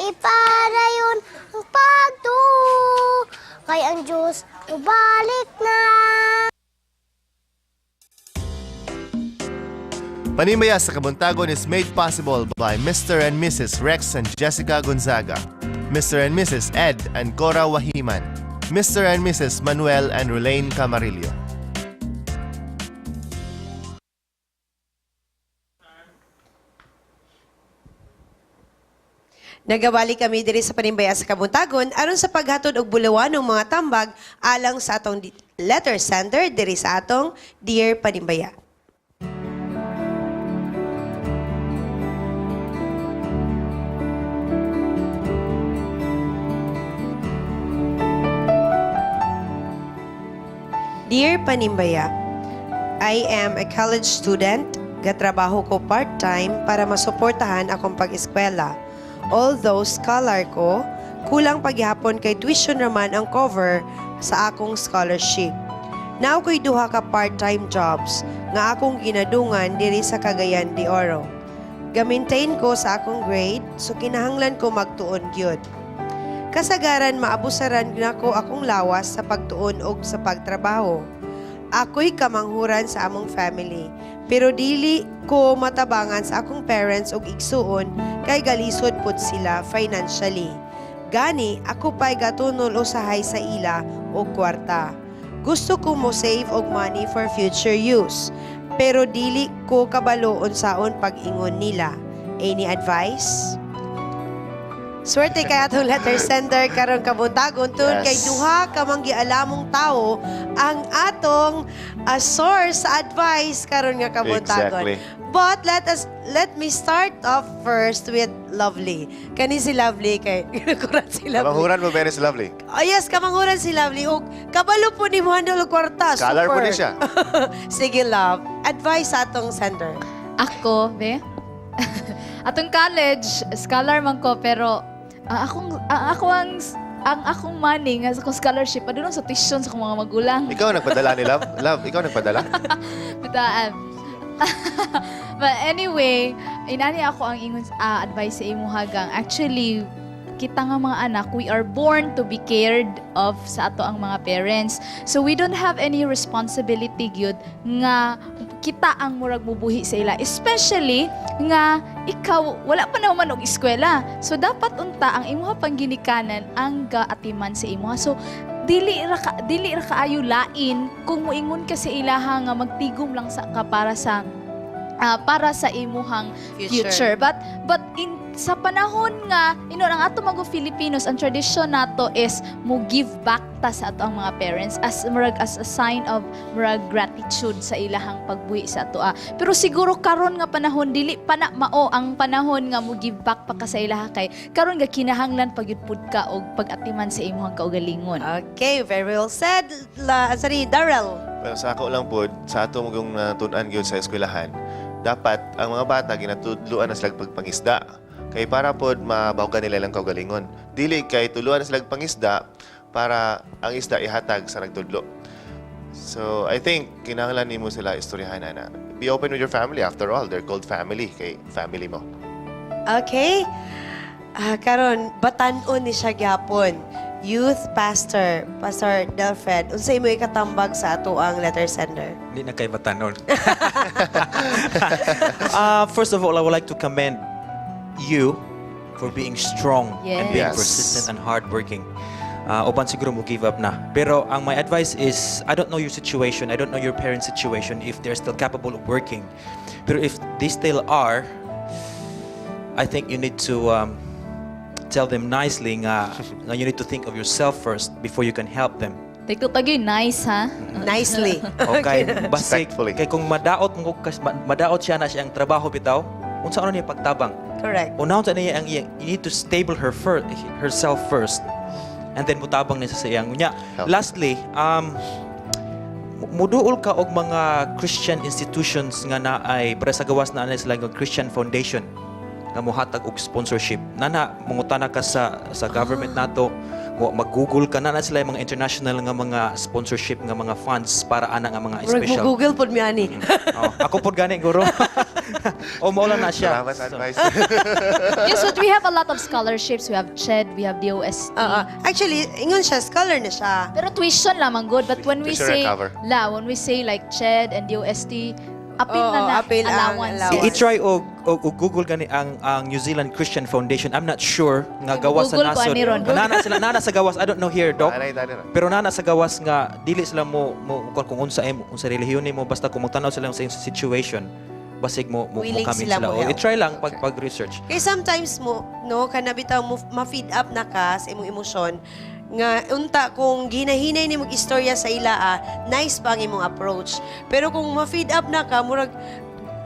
ipadayon ang pagtuo, kay ang Diyos ubalik na. Panimbaya sa Kabuntagon is made possible by Mr. and Mrs. Rex and Jessica Gonzaga, Mr. and Mrs. Ed and Cora Wahiman, Mr. and Mrs. Manuel and Rulaine Camarillo. Nagabali kami diri sa Panimbaya sa Kabuntagon aron sa paghatod og bulawan ng mga tambag alang sa atong letter sender diri sa atong Dear Panimbaya. Dear Panimbaya, I am a college student. Gatrabaho ko part-time para masuportahan akong pag-eskwela. Although scholar ko, kulang paghihapon kay tuition raman ang cover sa akong scholarship. Now ko'y duha ka part-time jobs nga akong ginadungan diri sa Cagayan de Oro. Ga-maintain ko sa akong grade, so kinahanglan ko magtuon gyud. Kasagaran maabusaran nako akong lawas sa pagtuon og sa pagtrabaho. Ako'y kamanghuran sa among family, pero dili ko matabangan sa akong parents og igsuon kay galisod pud sila financially. Gani, ako pa'y gatunol usahay sa ila og kwarta. Gusto ko mo save og money for future use, pero dili ko kabalo unsaon pag-ingon nila. Any advice? Swerte kay atong letter sender karong Kabuntagon tungod kay duha ka man gialamong tawo ang atong source sa advice karon nga Kabuntagon. Exactly. But let me start off first with Lovely. Kani si Lovely kay kurat si Lovely. Kamanghuran mo, very lovely. Oh yes, kamanghuran si Lovely. Og kabalo po ni mo handle og kwarta. Scholar po Super. ni siya. Sige, love. Advice sa atong sender. Ako, be? Atong college, scholar man ko, pero ang akong money nga sa akong scholarship padulong sa tuition sa akong mga magulang. Ikaw nagpadala ni Love? Love, ikaw nagpadala? Bitaan. But anyway, inani ako ang ingon advice sa imo hagang. Actually, kita nga mga anak, we are born to be cared of sa ato ang mga parents. So we don't have any responsibility gyud nga kita ang murag mubuhi sa ila. Especially nga ikaw wala pa naman og eskwela. So dapat unta ang imuha pangginikanan ang gaatiman sa imuha. So dili ra kaayo lain kung moingon ka sa ilaha nga magtigom lang ka para sa imuhang future. But sa panahon nga ang ato mga Filipinos, ang tradisyon nato is mo give back ta sa ato ang mga parents as a sign of gratitude sa ilahang pagbuhi sa ato. Pero siguro karon nga panahon dili pa na mao ang panahon nga mo give back pa ka sa ilaha kay karon nga kinahanglan pagyud ka og pag-atiman sa imong kaugalingon. Okay, very well said. Sorry, Darrell. Pero sa ako lang po, sa ato mong tunan gyud sa eskwelahan, dapat ang mga bata ginatudluan na sila pagpangisda. Kay para pod mabahugan nila lang kaugalingon. Dili kay tuluan na sila pangisda para ang isda ihatag sa nagtudlo. So, I think kinahanglan nimo sila istoryahan na. Be open with your family. After all, they're called family. Kay family mo. Okay. Karon batan-on ni siya gyapon. Youth Pastor, Pastor Delfred. Unsay mo ikatambag sa ato ang letter sender? Hindi na kay batanon. First of all, I would like to commend you for being strong and being Yes. persistent and hardworking. Uban siguro mo give up na. Pero ang my advice is, I don't know your situation, I don't know your parents' situation, if they're still capable of working. Pero if they still are, I think you need to tell them nicely nga you need to think of yourself first before you can help them. Tigto tagyo nice ha. Nicely. Okay, basic. Respectfully. Kay kung madaot siya na siyang trabaho bitaw, unsa ano niya pagtabang? Correct. Unahon sa niya ang you need to stable herself first. And then mutabang niya sa iyang nya. Lastly, muduol ka og mga Christian institutions nga na ay para sa gawas na anay sila nga Christian Foundation nga mohatag og sponsorship. Nana mangutana ka sa government nato, mag-Google ka na sila yung mga international nga mga sponsorship nga mga funds para ana nga mga special. Google pod mi ani. Ako pod gani guro. O maulan na siya. Salamat sa advice. Yes, but we have a lot of scholarships. We have CHED, we have DOST. Actually, ingon siya, scholar na siya. Pero tuition lamang good. But when we Tuition say, and cover. when we say like CHED and DOST, apil Oo, na apil ang allowance. allowance. I-try og Google gani ang New Zealand Christian Foundation. I'm not sure nga gawas sa Google ko, nasod. ani ron. Nana sa gawas. I don't know here, Doc. Alay, dali na. Pero nana sa gawas nga dili sila mo kung unsa relihiyon mo basta kung magtanaw sila sa iyong situation. Basig mo Willing kami sila sila. mo O, help. i-try lang pag-research. Kaya sometimes mo, no, kanabitaw mo ma-feed up na ka sa imong emosyon nga unta kung ginahinay ni mong istorya sa ila, nice pa ang imong approach. Pero kung ma-feed up na ka, murag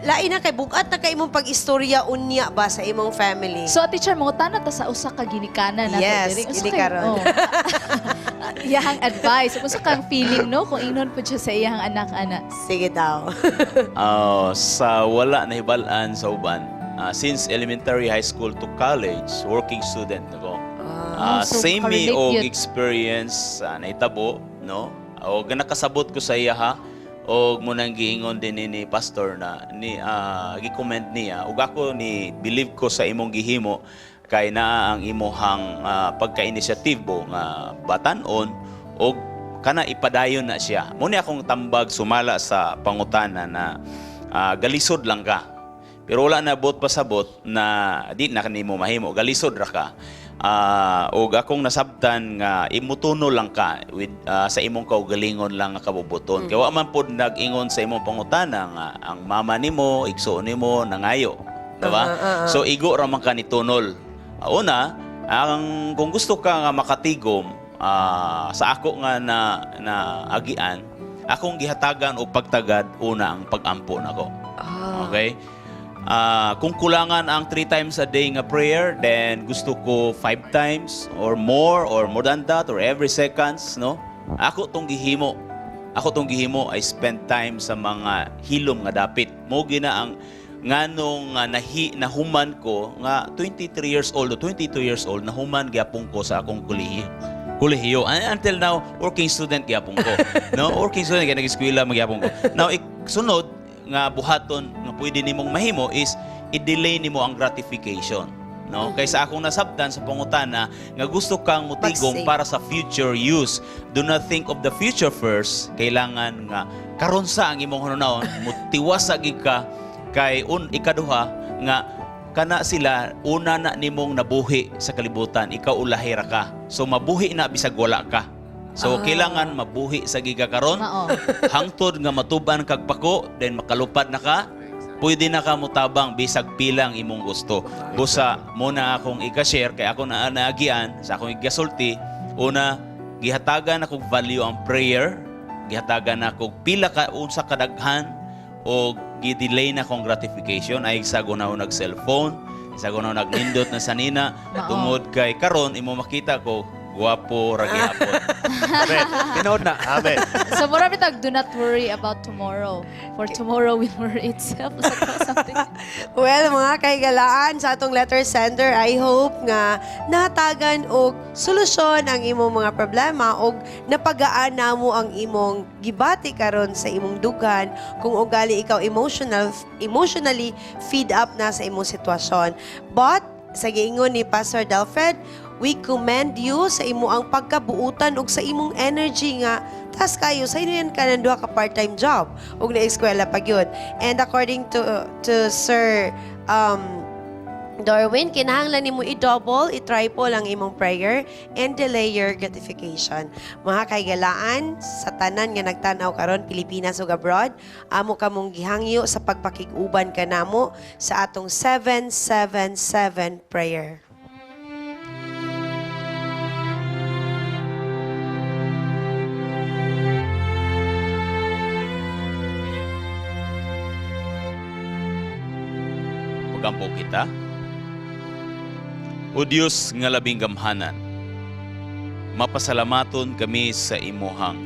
lain na kay bugat na kay imong pag-istorya unya ba sa imong family. So, teacher, mga tana ta sa usa ka ginikanan nato. Yes, diri. Usa ginikaron. kay- Iyahang advice. Usa kang feeling, no? Kung inon po siya sa iyang anak-anak. Sige daw. Sa wala na hibalaan sa uban, since elementary, high school to college, working student ako. so Same me correlate og yun. experience na itabo, no? O nakasabot ko sa iya ha. Og mo nang giingon din ni pastor na gi-comment niya ug ako ni believe ko sa imong gihimo kay naa ang imuhang pagka-inisyatibo nga batan-on og kana ipadayon na siya. Muna akong tambag sumala sa pangutana na galisod lang ka. Pero wala na bot pasabot na di na kanimo mahimo galisod ra ka. Og akong nasabtan nga imutuno lang ka with sa imong kaugalingon lang nga kabubuton. Kaya wa man pod nag-ingon sa imong pangutana nga ang mama nimo, igsoon nimo nangayo, diba? So igo ra man ka ni tunol. Una, kung gusto ka nga makatigom sa ako nga na agian, akong gihatagan o pagtagad una ang pag-ampo nako. Okay? Kung kulangan ang 3 times a day nga prayer, then gusto ko 5 times or more than that or every seconds, no? Ako tong gihimo. I spend time sa mga hilom nga dapit. Mo gina ang nganong nahuman ko nga 23 years old o 22 years old nahuman gyapon ko sa akong kolehiyo. Until now, working student gyapon ko. No? Working student kaya nag-eskwela magyapon ko. Now, sunod, nga buhaton nga pwede nimong mahimo is i-delay nimo ang gratification. No? Kaysa akong nasabtan sa pangutana nga gusto kang mutigom Mag-save. para sa future use. Do not think of the future first. Kailangan nga karon sa ang imong hunahon, mutiwas sa gid ka kay ikaduha nga kana sila una na nimong nabuhi sa kalibutan, ikaw ulahira ka. So mabuhi na bisag wala ka. So kailangan mabuhi sa giga karon. Hangtod nga matuban kag pako, then makalupad na ka. Pwede na ka mutabang bisag pilang imong gusto. Busa muna akong i-share kay ako na naagian sa akong igasulti. Una, gihatagan akong value ang prayer. Gihatagan akong pila ka unsa kadaghan o gidelay na akong gratification ay sa gunaw nag cellphone, sa gunaw nagnindot na sanina tungod kay karon imo makita ko guwapo ra gyapon. Amen. Tinood na. Amen. So, mura bitag, do not worry about tomorrow. For tomorrow will worry itself. Something. Well, mga kaigalaan sa atong letter sender, I hope nga nahatagan og solusyon ang imong mga problema og napagaan namo ang imong gibati karon sa imong dugan kung ugali ikaw emotionally feed up na sa imong sitwasyon. But sa giingon ni Pastor Delfred, we commend you sa imo ang pagkabuutan ug sa imong energy nga tas kayo sa inyo yan ka ng duha ka part-time job ug na eskwela pa gyud. And according to Sir Darwin, kinahanglan nimo i-double, i-triple ang imong prayer and delay your gratification. Mga kaigalaan, sa tanan nga nagtanaw karon Pilipinas ug abroad, amo kamong gihangyo sa pagpakig-uban kanamo sa atong 777 prayer. Pagampo kita. O Dios nga labing gamhanan, mapasalamaton kami sa imuhang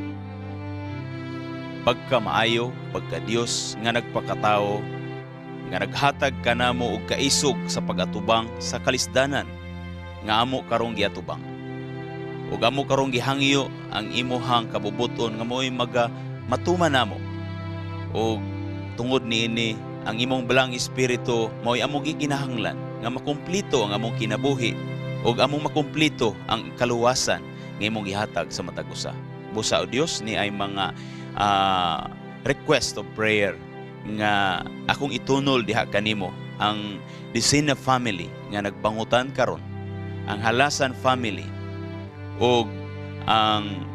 pagkamaayo, pagka Dios nga nagpakatao, nga naghatag kanamo og kaisog sa pagatubang sa kalisdanan, nga amo karong giatubang. Ug amo karong gihangyo ang imuhang kabubuton nga mo'y matuman namo. O tungod niini ang imong balang espiritu mo'y among gikinahanglan nga makumplito ang among kinabuhi ug among makumplito ang kaluwasan nga imong gihatag sa matag usa. Busa o Dios ni ay mga request of prayer nga akong itunol diha kanimo, ang Disina family nga nagpangutan karon, ang Halasan family ug ang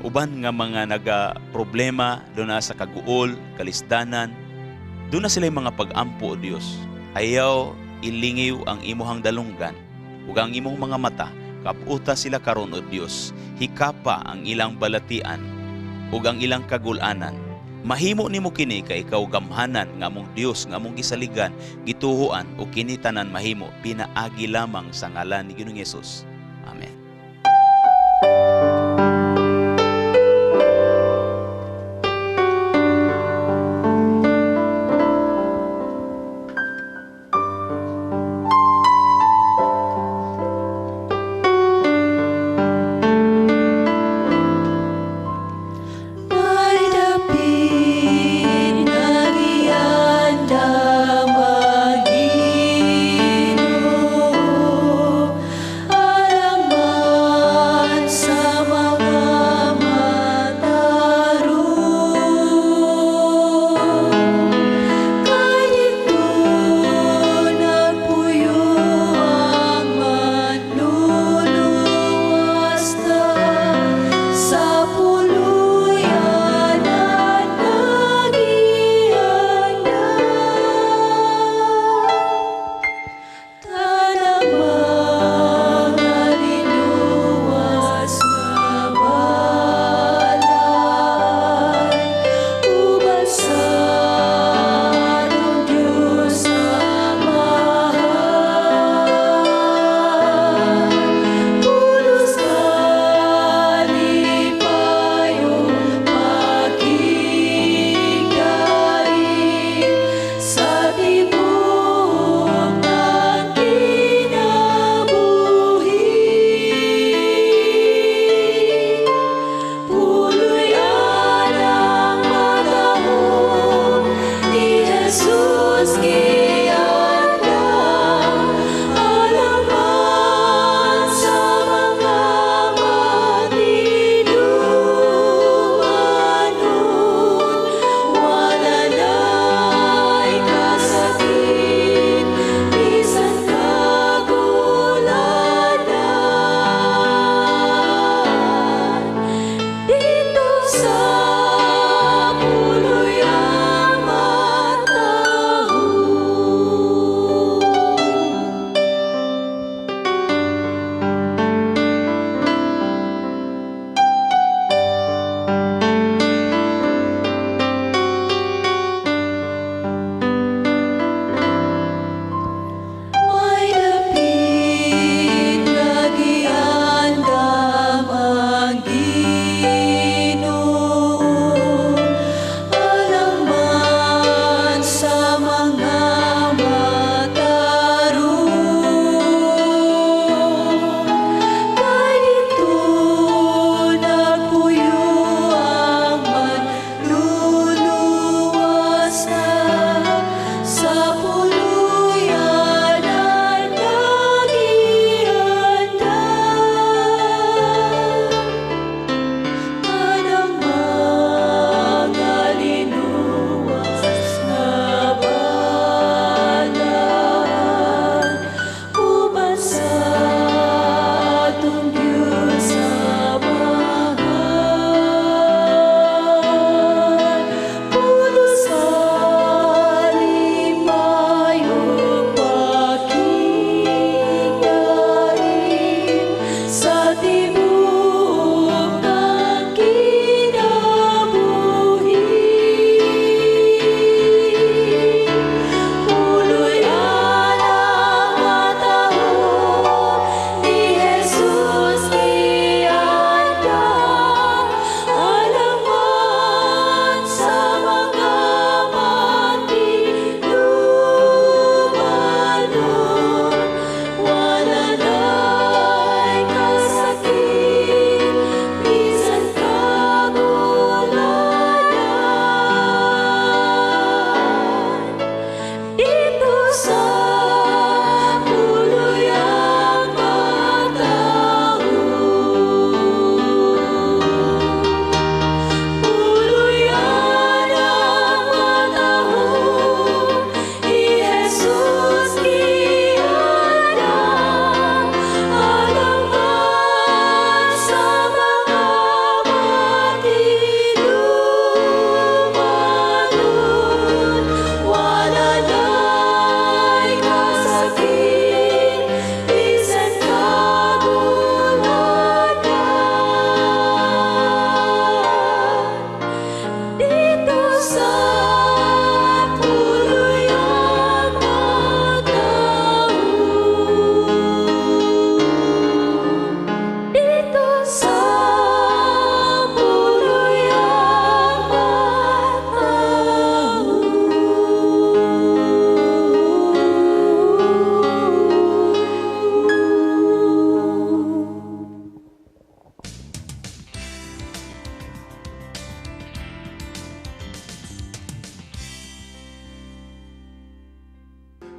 uban nga mga naga-problema doon sa kaguol, kalisdanan. Doon na sila mga pag-ampo o Diyos. Ayaw ilingiw ang imuhang dalunggan ug ang imong mga mata. Kaputa sila karon o Diyos. Hikapa ang ilang balatian ug ang ilang kagulanan. Mahimo nimo kini kay ikaw gamhanan nga among Dios nga among gisaligan, gituhuan ug kini tanan mahimo pinaagi lamang sa ngalan ni Ginoong Hesus. Amen. Alam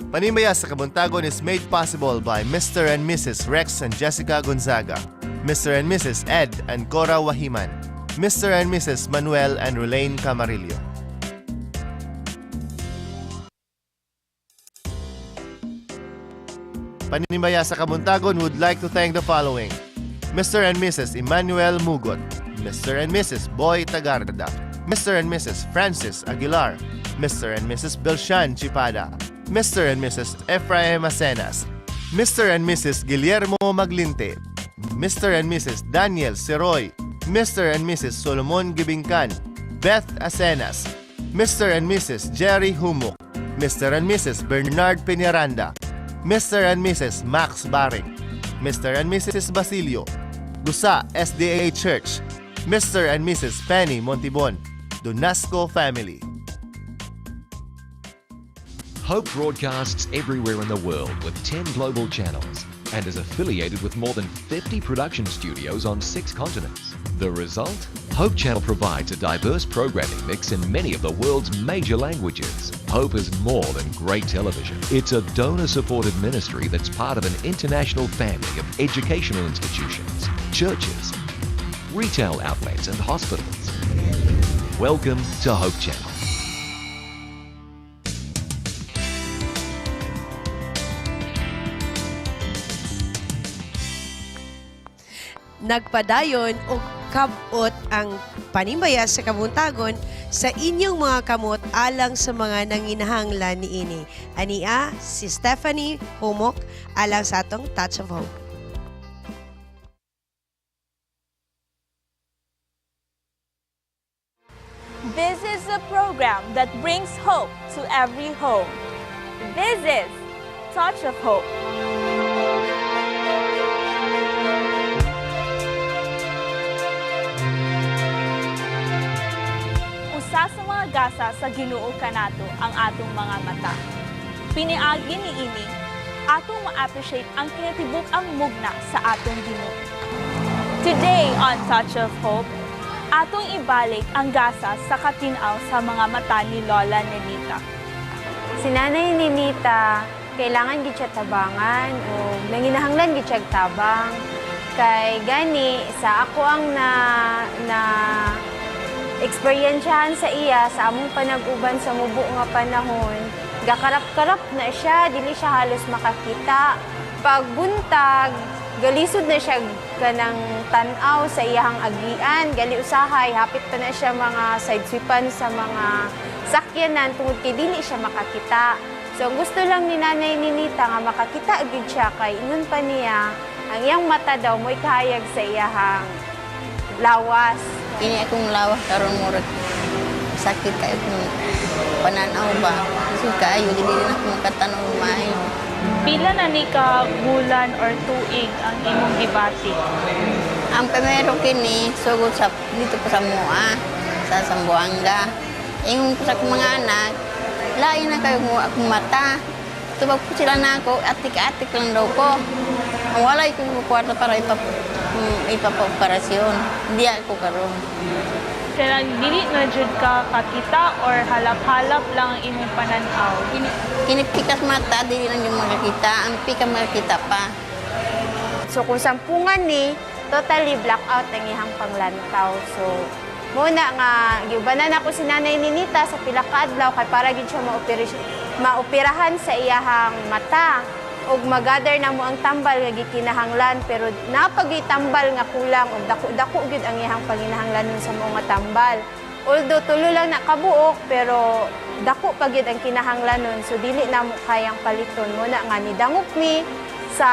Panimbaya sa Kabuntagon is made possible by Mr. and Mrs. Rex and Jessica Gonzaga, Mr. and Mrs. Ed and Cora Wahiman, Mr. and Mrs. Manuel and Rulaine Camarillo. Panimbaya sa Kabuntagon would like to thank the following: Mr. and Mrs. Emmanuel Mugot, Mr. and Mrs. Boy Tagarda, Mr. and Mrs. Francis Aguilar, Mr. and Mrs. Belshan Chipada, Mr. and Mrs. Efraim Asenas, Mr. and Mrs. Guillermo Maglinte, Mr. and Mrs. Daniel Seroy, Mr. and Mrs. Solomon Gibingkan, Beth Asenas, Mr. and Mrs. Jerry Humuk, Mr. and Mrs. Bernard Peñaranda, Mr. and Mrs. Max Baring, Mr. and Mrs. Basilio, Gusa SDA Church, Mr. and Mrs. Penny Montibon, Donasco family. Hope broadcasts everywhere in the world with 10 global channels and is affiliated with more than 50 production studios on 6 continents. The result? Hope Channel provides a diverse programming mix in many of the world's major languages. Hope is more than great television. It's a donor-supported ministry that's part of an international family of educational institutions, churches, retail outlets and hospitals. Welcome to Hope Channel. Nagpadayon o kabot ang Panimbaya sa Kabuntagon sa inyong mga kamot alang sa mga nanginahanglan niini. Ania si Stephanie Humok alang sa atong Touch of Hope. This is a program that brings hope to every home. This is Touch of Hope. Usa sa mga gasa sa Ginoo kanato ang atong mga mata. Piniagi ni ini, atong ma-appreciate ang kinatibuk ang mugna sa atong Ginoo. Today on Touch of Hope, atong ibalik ang gasa sa katinaw sa mga mata ni Lola Nenita. Si Nanay Nenita, kailangan gid siya tabangan o nanginahanglan gid siya tabang. Kay gani sa ako ang na eksperyensyahan sa iya sa among panag-uban sa mubo nga panahon, gakarap-karap na siya, dili siya halos makakita. Pagbuntag, galisod na siya kanang tan-aw sa iyang agian, gali usahay, hapit pa na siya mga side sweepan sa mga sakyanan tungod kay dili siya makakita. So gusto lang ni Nanay Nenita nga makakita agad siya kay ingon pa niya ang iyang mata daw mo'y kahayag sa iyang lawas. Kini akong lawas karon murag sakit kayo kung pananaw ba. Kasi kayo dili na ako makatanaw maayo. Pila na ni ka bulan or tuig ang imong gibati? Ang primero kini sugod sa dito pa sa mua sa Sambuanga. Ingon ko sa mga anak, lain na kayo mo akong mata. Tubag po sila na ako, atik-atik lang daw ko. Ang walay ko kwarta para ipapa-operasyon. Hindi ako karon. Kaya dili na jud ka kakita or halap-halap lang ang imong pananaw? Kinipikas mata, dili lang yung makakita. Ang pika makakita pa. So kung sampungan ni, totally blackout ang ihang panglantaw. So muna nga, giubanan ako si Nanay Nenita sa pila ka adlaw kay para gid siya maoperahan sa iyahang mata. Og magather na mo ang tambal nga gikinahanglan pero napagitambal nga kulang og dako-dako gid ang iyang panginahanglan sa mga tambal. Although tulo lang nakabuok pero dako pa gid ang kinahanglanon so dili na mo kayang paliton mo na nga nidangop mi sa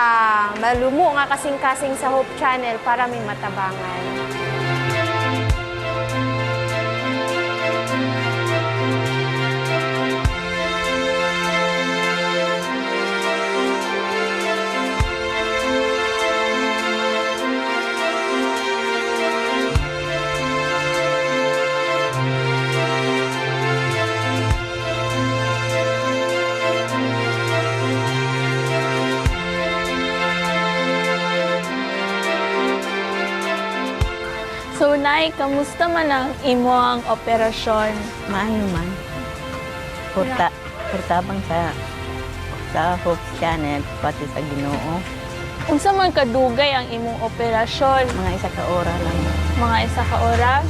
malumo nga kasing-kasing sa Hope Channel para may matabangan. So, Nay, kamusta man ang imo ang operasyon? Maayo man. Portabang sa Hope Channel, pati sa Ginoo. Unsa man kadugay ang imong operasyon? Mga isa ka oras lang. Mga isa ka oras?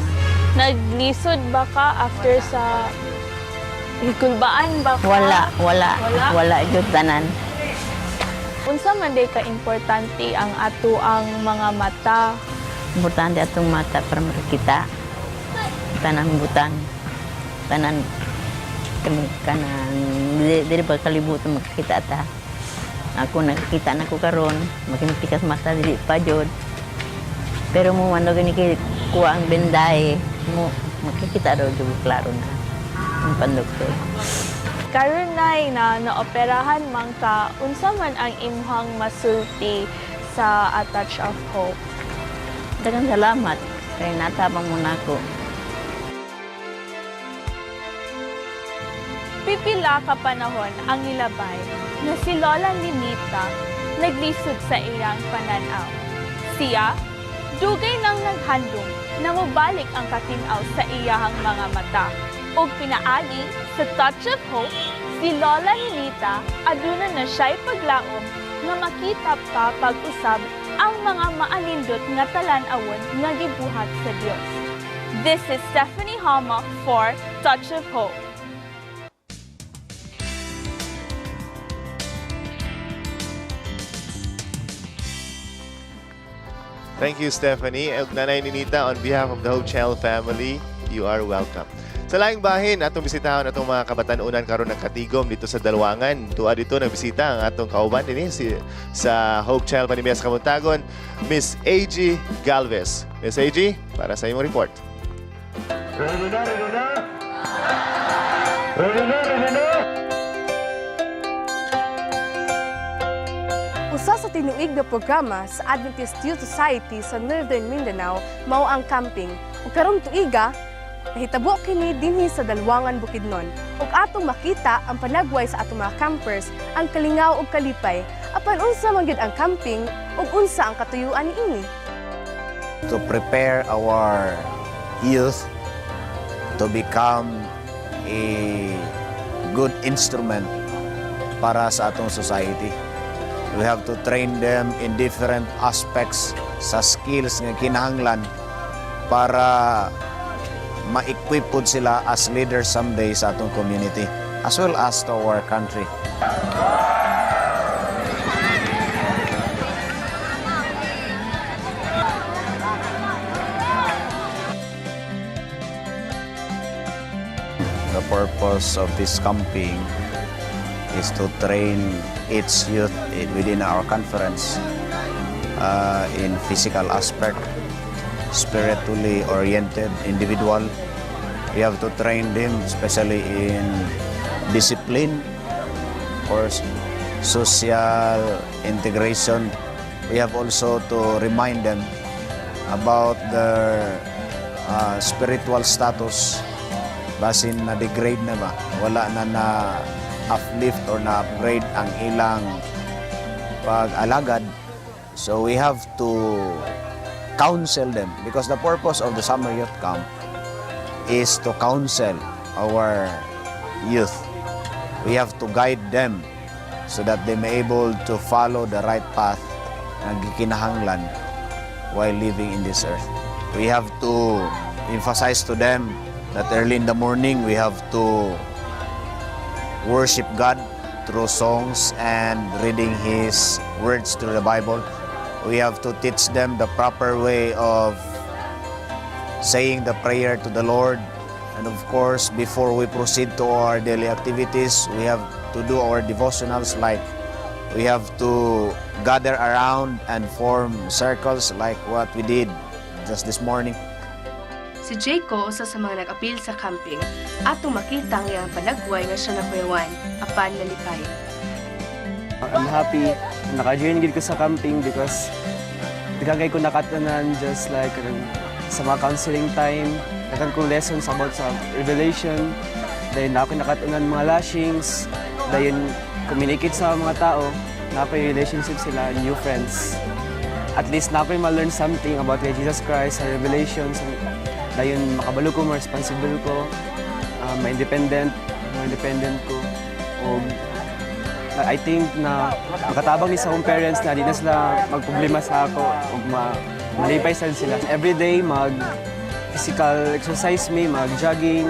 Naglisod ba ka after sa hikulbaan ba ka? Wala. Wala jud tanan. Unsa man day ka importante ang ato ang mga mata? Importante atong mata para makita tanan butang. Tanan kanang dili ba kalibutan makita ta. Ako nakikita na ko karon, magimpikas mata dili pa jud. Pero mo ano gani kay kuha ang bendahe, mo makikita daw jud klaro na. Ang pandoktor. Karon nay na naoperahan man ka, unsa man ang imong masulti sa A Touch of Hope? Daghang salamat kay natabang mo nako. Pipila ka panahon ang nilabay na si Lola Ninita naglisod sa iyang pananaw. Siya, dugay nang naghandom na mabalik ang katinaw sa iyahang mga mata. O pinaagi sa Touch of Hope, si Lola Ninita aduna na siya'y paglaom nga makita pa pag-usab ang mga maalindot nga talan-awon nga gibuhat sa Dios. This is Stephanie Hama for Touch of Hope. Thank you, Stephanie. Nanay Ninita, on behalf of the Hope Channel family, you are welcome. Sa laing bahin, atong bisitahan atong mga kabatanunan karon ng Katigom dito sa Dalwangan. Tuwa dito nagbisita ang atong kauban din sa Hope Channel Panimbaya sa Kabuntagon, Miss AG Galvez. Miss AG, para sa imong report. Ready na! Ready na! Usa sa tinuig na programa sa Adventist Youth Society sa Northern Mindanao mao ang camping. Ug karong tuiga, nahitabo kini dinhi sa Dalwangan, Bukidnon. Ug atong makita ang panagway sa atong mga campers, ang kalingaw ug kalipay. Apan unsa man gyud ang camping ug unsa ang katuyuan niini? To prepare our youth to become a good instrument para sa atong society. We have to train them in different aspects sa skills nga kinahanglan para ma-equip pod sila as leaders someday sa atong community as well as to our country. The purpose of this camping is to train its youth within our conference in physical aspect, spiritually oriented individual. We have to train them especially in discipline, of course, social integration. We have also to remind them about their spiritual status. Basin na degrade na ba? Wala na uplift or na-upgrade ang ilang pag-alagad. So we have to counsel them because the purpose of the summer youth camp is to counsel our youth. We have to guide them so that they may able to follow the right path na gikinahanglan while living in this earth. We have to emphasize to them that early in the morning we have to worship God through songs and reading His words through the Bible. We have to teach them the proper way of saying the prayer to the Lord. And of course, before we proceed to our daily activities, we have to do our devotionals, like we have to gather around and form circles like what we did just this morning. Si Jayco, usa sa mga nag-apil sa camping, atong makita ang iyang panagway nga siya nakuyawan, apan nalipay. I'm happy na naka-join gid ko sa camping because dagagay ko nakatanan just like sa mga counseling time, dagan ko lessons about sa revelation, dahil ako nakatanan mga lashings, dahil communicate sa mga tao, napay relationship sila, new friends. At least napay ma-learn something about Jesus Christ, sa revelations, dahil makabalo ko, more responsible ko, more independent ko, o I think na makatabang ni sa akong parents na di na sila magproblema sa ako o malipay sila. Everyday mag-physical exercise me, mag-jogging,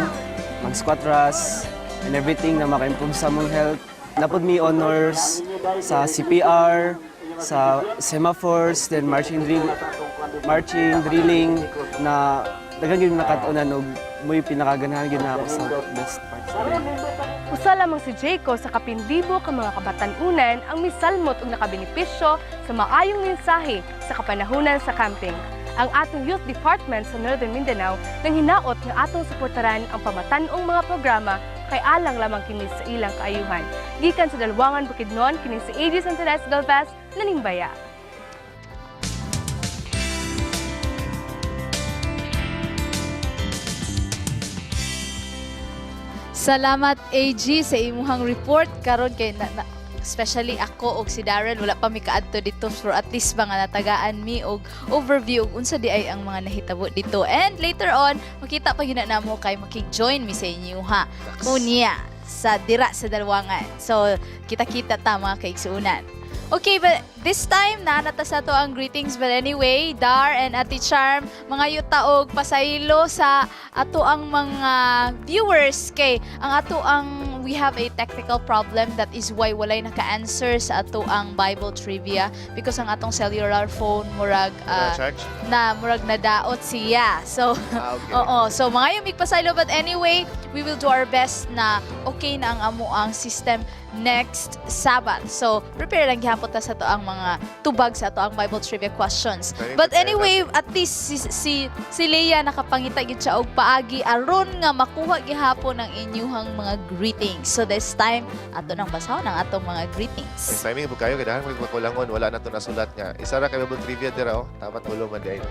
mag-squat thrust, and everything na maka-improve sa mong health. Napod me honors sa CPR, sa semaphores, then marching, drilling, na dagang yun nakatunan o mo'y pinakaganahan yun na ako sa best part. Usa lamang si Jaco sa kapindibo ka mga kabatanunan ang misalmot og nakabenepisyo sa maayong mensahe sa kapanahunan sa camping. Ang atong Youth Department sa Northern Mindanao nang hinaot nga atong suportaran ang pamatan-ong mga programa kay alang lamang kini sa ilang kaayuhan. Gikan sa Dalwangan Bukidnon kini si AD Santanes Galvez, Panimbaya. Salamat AG sa imuhang report karon kay especially ako og si Darren wala pa mi kaadto dito for at least mga natagaan mi og overview og unsa di ay ang mga nahitabo dito. And later on makita pa gyud na namo kay makig-join mi sa inyo ha. Unya sa dira sa Dalwangan. So kita-kita ta mga kaigsuunan. Okay, but this time nata sa to ang greetings, but anyway, Dar and Ate Charm, mga yuta og pasaylo sa ato ang mga viewers kay ang ato ang we have a technical problem, that is why walay naka-answer sa ato ang Bible trivia because ang atong cellular phone murag murag nadaot siya. So okay. So mga yung pasaylo, but anyway, we will do our best na okay na ang amo ang system next Sabbath. So, prepare lang gihapon ta sa to ang mga tubag sa to ang Bible trivia questions. But anyway, at least si Leia nakapangita gid siya og paagi aron nga makuha gihapon ang inyuhang mga greetings. So this time, ato nang basahon ang atong mga greetings. Next timing po kayo, kailangan magpakulangon, wala na to nasulat nga. Isa ra kay Bible trivia dira oh. Tapat ulo man di ay.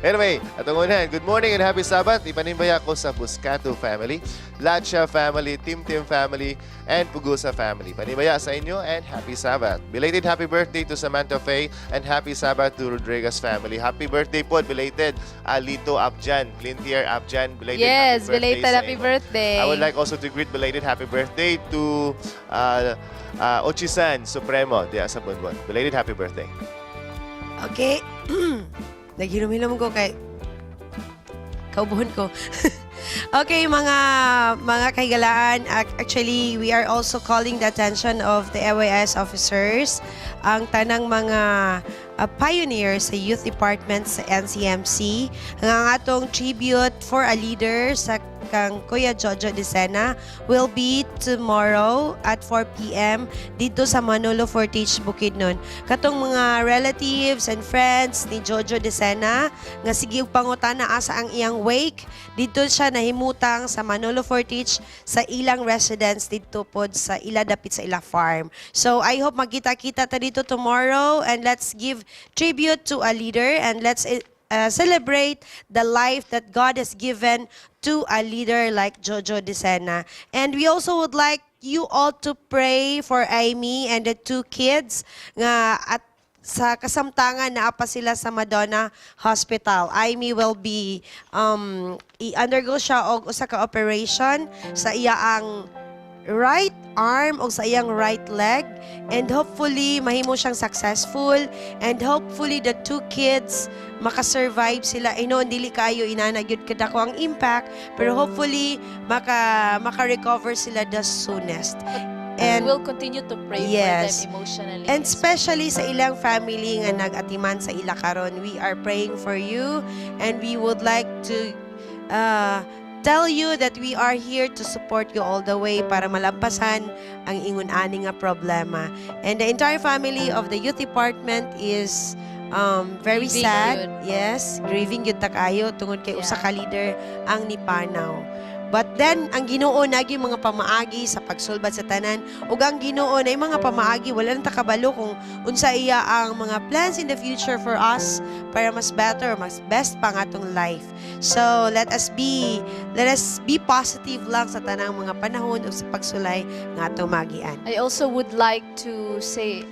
Anyway, atong unahan, good morning and happy Sabbath. Ipanimbaya ko sa Buscato family, Lacha family, Tim family, and Pugusa family. Panibaya sa inyo and happy Sabbath. Belated happy birthday to Samantha Faye and happy Sabbath to Rodriguez family. Happy birthday po, belated Alito Abjan, Lintier Abjan. Belated yes, happy birthday belated happy birthday. I would like also to greet belated happy birthday to Ochisan Supremo diya sa Bunbon. Belated happy birthday. Okay. Naghinom-hinom ko kay kaubuhon ko. Okay, mga kaigalaan, actually, we are also calling the attention of the EYS officers, ang tanang mga pioneers sa youth department sa NCMC, ang atong tribute for a leader sa kang Kuya Jojo Decena will be tomorrow at 4 p.m. dito sa Manolo Fortage, Bukidnon. Katong mga relatives and friends ni Jojo Decena nga sige og pangutana asa ang iyang wake, dito siya nahimutang sa Manolo Fortage sa ilang residence dito pod sa ila dapit sa ila farm. So I hope magkita-kita ta dito tomorrow and let's give tribute to a leader and let's celebrate the life that God has given to a leader like Jojo Decena. And we also would like you all to pray for Amy and the two kids nga at sa kasamtangan na apa sila sa Madonna Hospital. Amy will be i-undergo siya og usa ka operation sa iya ang right arm o sa iyang right leg, and hopefully mahimo siyang successful, and hopefully the two kids makasurvive sila. I know dili kayo inanagyud kada ko ang impact, pero hopefully maka-recover sila the soonest. And we'll continue to pray for them emotionally. And especially sa ilang family nga nag-atiman sa ila karon, we are praying for you, and we would like to tell you that we are here to support you all the way para malampasan ang ingon-ani nga problema. And the entire family of the youth department is very grieving sad. Yun. Yes, grieving yun ta kayo tungod kay usa ka leader ang nipanaw. But then, ang Ginoo nagi mga pamaagi sa pagsulbad sa tanan, ug ang Ginoo na mga pamaagi wala nang takabalo kung unsa iya ang mga plans in the future for us para mas better, mas best pang atong life. So, let us be positive lang sa tanang mga panahon ug sa pagsulay nga atong magian. I also would like to say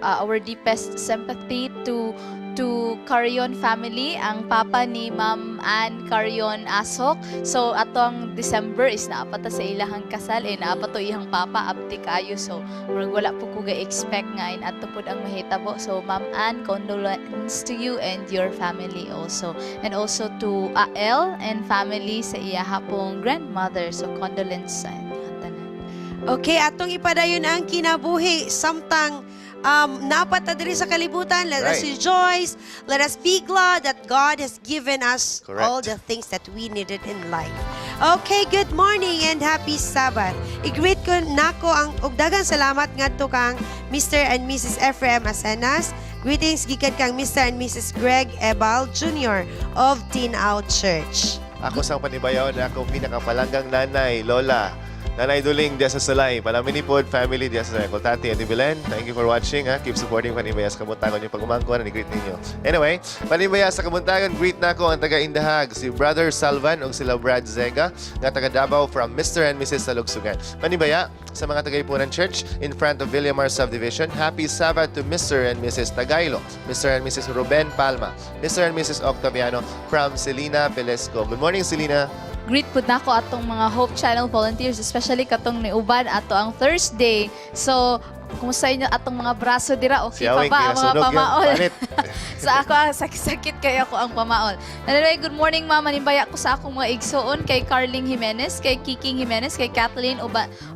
our deepest sympathy to to Carion family, ang papa ni Ma'am Ann Carion Asok. So atong December is naapata sa ilahang kasal, naapato ihang papa abti kayo. So murag wala po ko ga-expect nga ato pud ang mahitabo. So Ma'am Ann, condolence to you and your family also. And also to Ael and family sa iya hapong grandmother. So condolence sa inyong tanan. Okay, atong ipadayon ang kinabuhi samtang napat na diri sa kalibutan. Let us rejoice. Let us be glad that God has given us all the things that we needed in life. Okay, good morning and happy Sabbath. I-greet ko nako ang ugdagang salamat ngadto kang Mr. and Mrs. Ephraim Asenas. Greetings gikan kang Mr. and Mrs. Greg Ebal Jr. of Tinaw Church. Ako sang Panimbaya na akong pinakapalanggang nanay, Lola. Nanay Duling, diya sa Salay. Palaminipod, family, diya sa Salay. Kultati, Ate Belen, thank you for watching. Keep supporting Panimbaya sa Kabuntagon. Yung pagumangko na, ni-greet ninyo. Anyway, Panimbaya sa Kabuntagon, greet na ako ang taga-Indahag, si Brother Salvan o sila Brad Zega, nga taga Davao from Mr. and Mrs. Salugsugan. Panimbaya sa mga taga-Ipunan Church in front of Villamar Subdivision. Happy Sabbath to Mr. and Mrs. Tagailo, Mr. and Mrs. Ruben Palma, Mr. and Mrs. Octaviano from Selina Pelesco. Good morning, Selina. Greet po na ko atong mga Hope Channel volunteers, especially katong niuban ato ang Thursday. So, kumusta inyo atong mga braso dira? Okay pa ba ang mga pamaol? So ako, sakit-sakit kaya ako ang pamaol. Anyway, good morning Mama. Nimbaya ko sa akong mga igsoon kay Carling Jimenez, kay Kiking Jimenez, kay Kathleen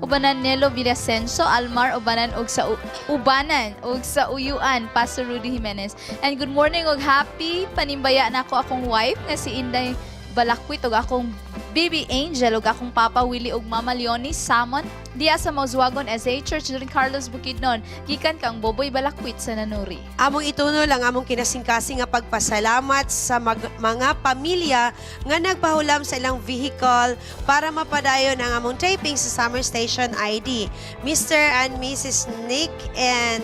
Ubanan Nelo Villasenso, Almar Ubanan og sa Ubanan og sa Uyuan, Pastor Rudy Jimenez. And good morning og happy Panimbaya na ako akong wife nga si Inday Balakwit og akong baby Angel ug akong Papa Willie ug Mama Leonie Samon diya sa Mauzuagon SA Church during Carlos Bukidnon gikan kang Boboy Balakwit sa Nanuri. Among ituno lang among kinasing-kasing nga pagpasalamat sa mga pamilya nga nagpahulam sa ilang vehicle para mapadayon ang among taping sa Summer Station ID. Mr. and Mrs. Nick and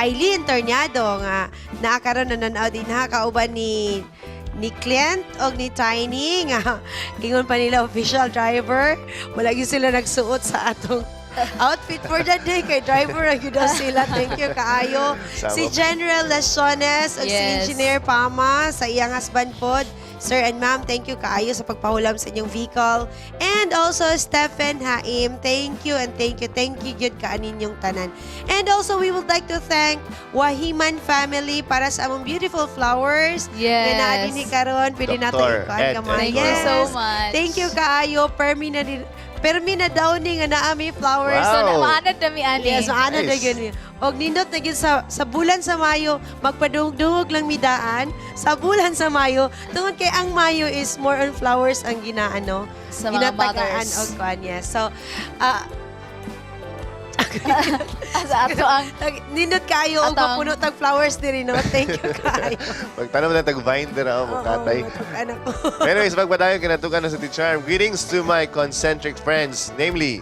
Eileen Tornado nga naakaroon na nanaw din kauban ni Client o ni Tiny nga ingon pa nila official driver. Wala yun sila nagsuot sa atong outfit for that day kay driver ang yun sila. Thank you kaayo. Si General Lasones o si Engineer Pama sa iyang husband pod. Sir and ma'am, thank you kaayo sa pagpahulam sa inyong vehicle. And also Stephen Haim, thank you and thank you good kaaninyong tanan. And also we would like to thank Wahiman family para sa among beautiful flowers. Yes. Nga naadin ni karon, pwede natin ikuan kamay. Thank you so much. Thank you kaayo. Permi na daw ni nga naami flowers. So maanad na mi ani. Yes, maanad na yun. Og nindot na yun sa bulan sa Mayo, magpadungog lang midaan sa bulan sa Mayo. Tungod kay ang Mayo is more on flowers ang ginaano. Sa mga ginatagaan mothers. og kuan, yes. So, sa ato ang nindot kayo og mapuno tag flowers diri no. Thank you kayo. Magtanong na tag-vine din ako, katay. Anak ko. Anyways, pagpadayon kinatukan na sa T-Charm. Greetings to my concentric friends, namely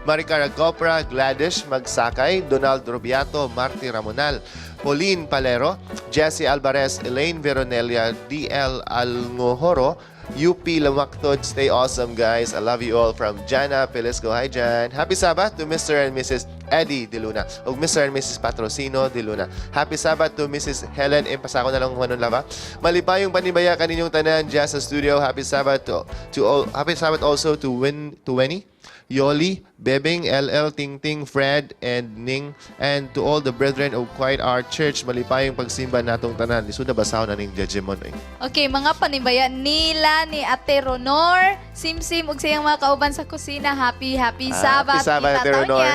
Maricara Copra, Gladys Magsakay, Donald Rubiato, Marty Ramonal, Pauline Palero, Jessie Alvarez, Elaine Veronelia, DL Alngohoro, UP Lamaktod. Stay awesome, guys. I love you all from Jana Pelisco. Hi, Jan. Happy Sabbath to Mr. and Mrs. Eddie De Luna. O Mr. and Mrs. Patrocino De Luna. Happy Sabbath to Mrs. Helen. Impasako na lang kung anong lava. Malipayong Panimbaya kaninyong tanan dyan sa studio. Happy Sabbath to all. Happy Sabbath also to Winnie, Yoli, Bebing, LL, Ting Ting, Fred, and Ning, and to all the brethren of Quiet Our Church. Malipayong pagsimba natong tanan. Isuda basaw na ning Judgment. Okay, mga Panimbaya nila ni Ate Ronor, Simsim, ug sayang mga kauban sa kusina. Happy Sabbath. Happy Sabbath, Ate Ronor.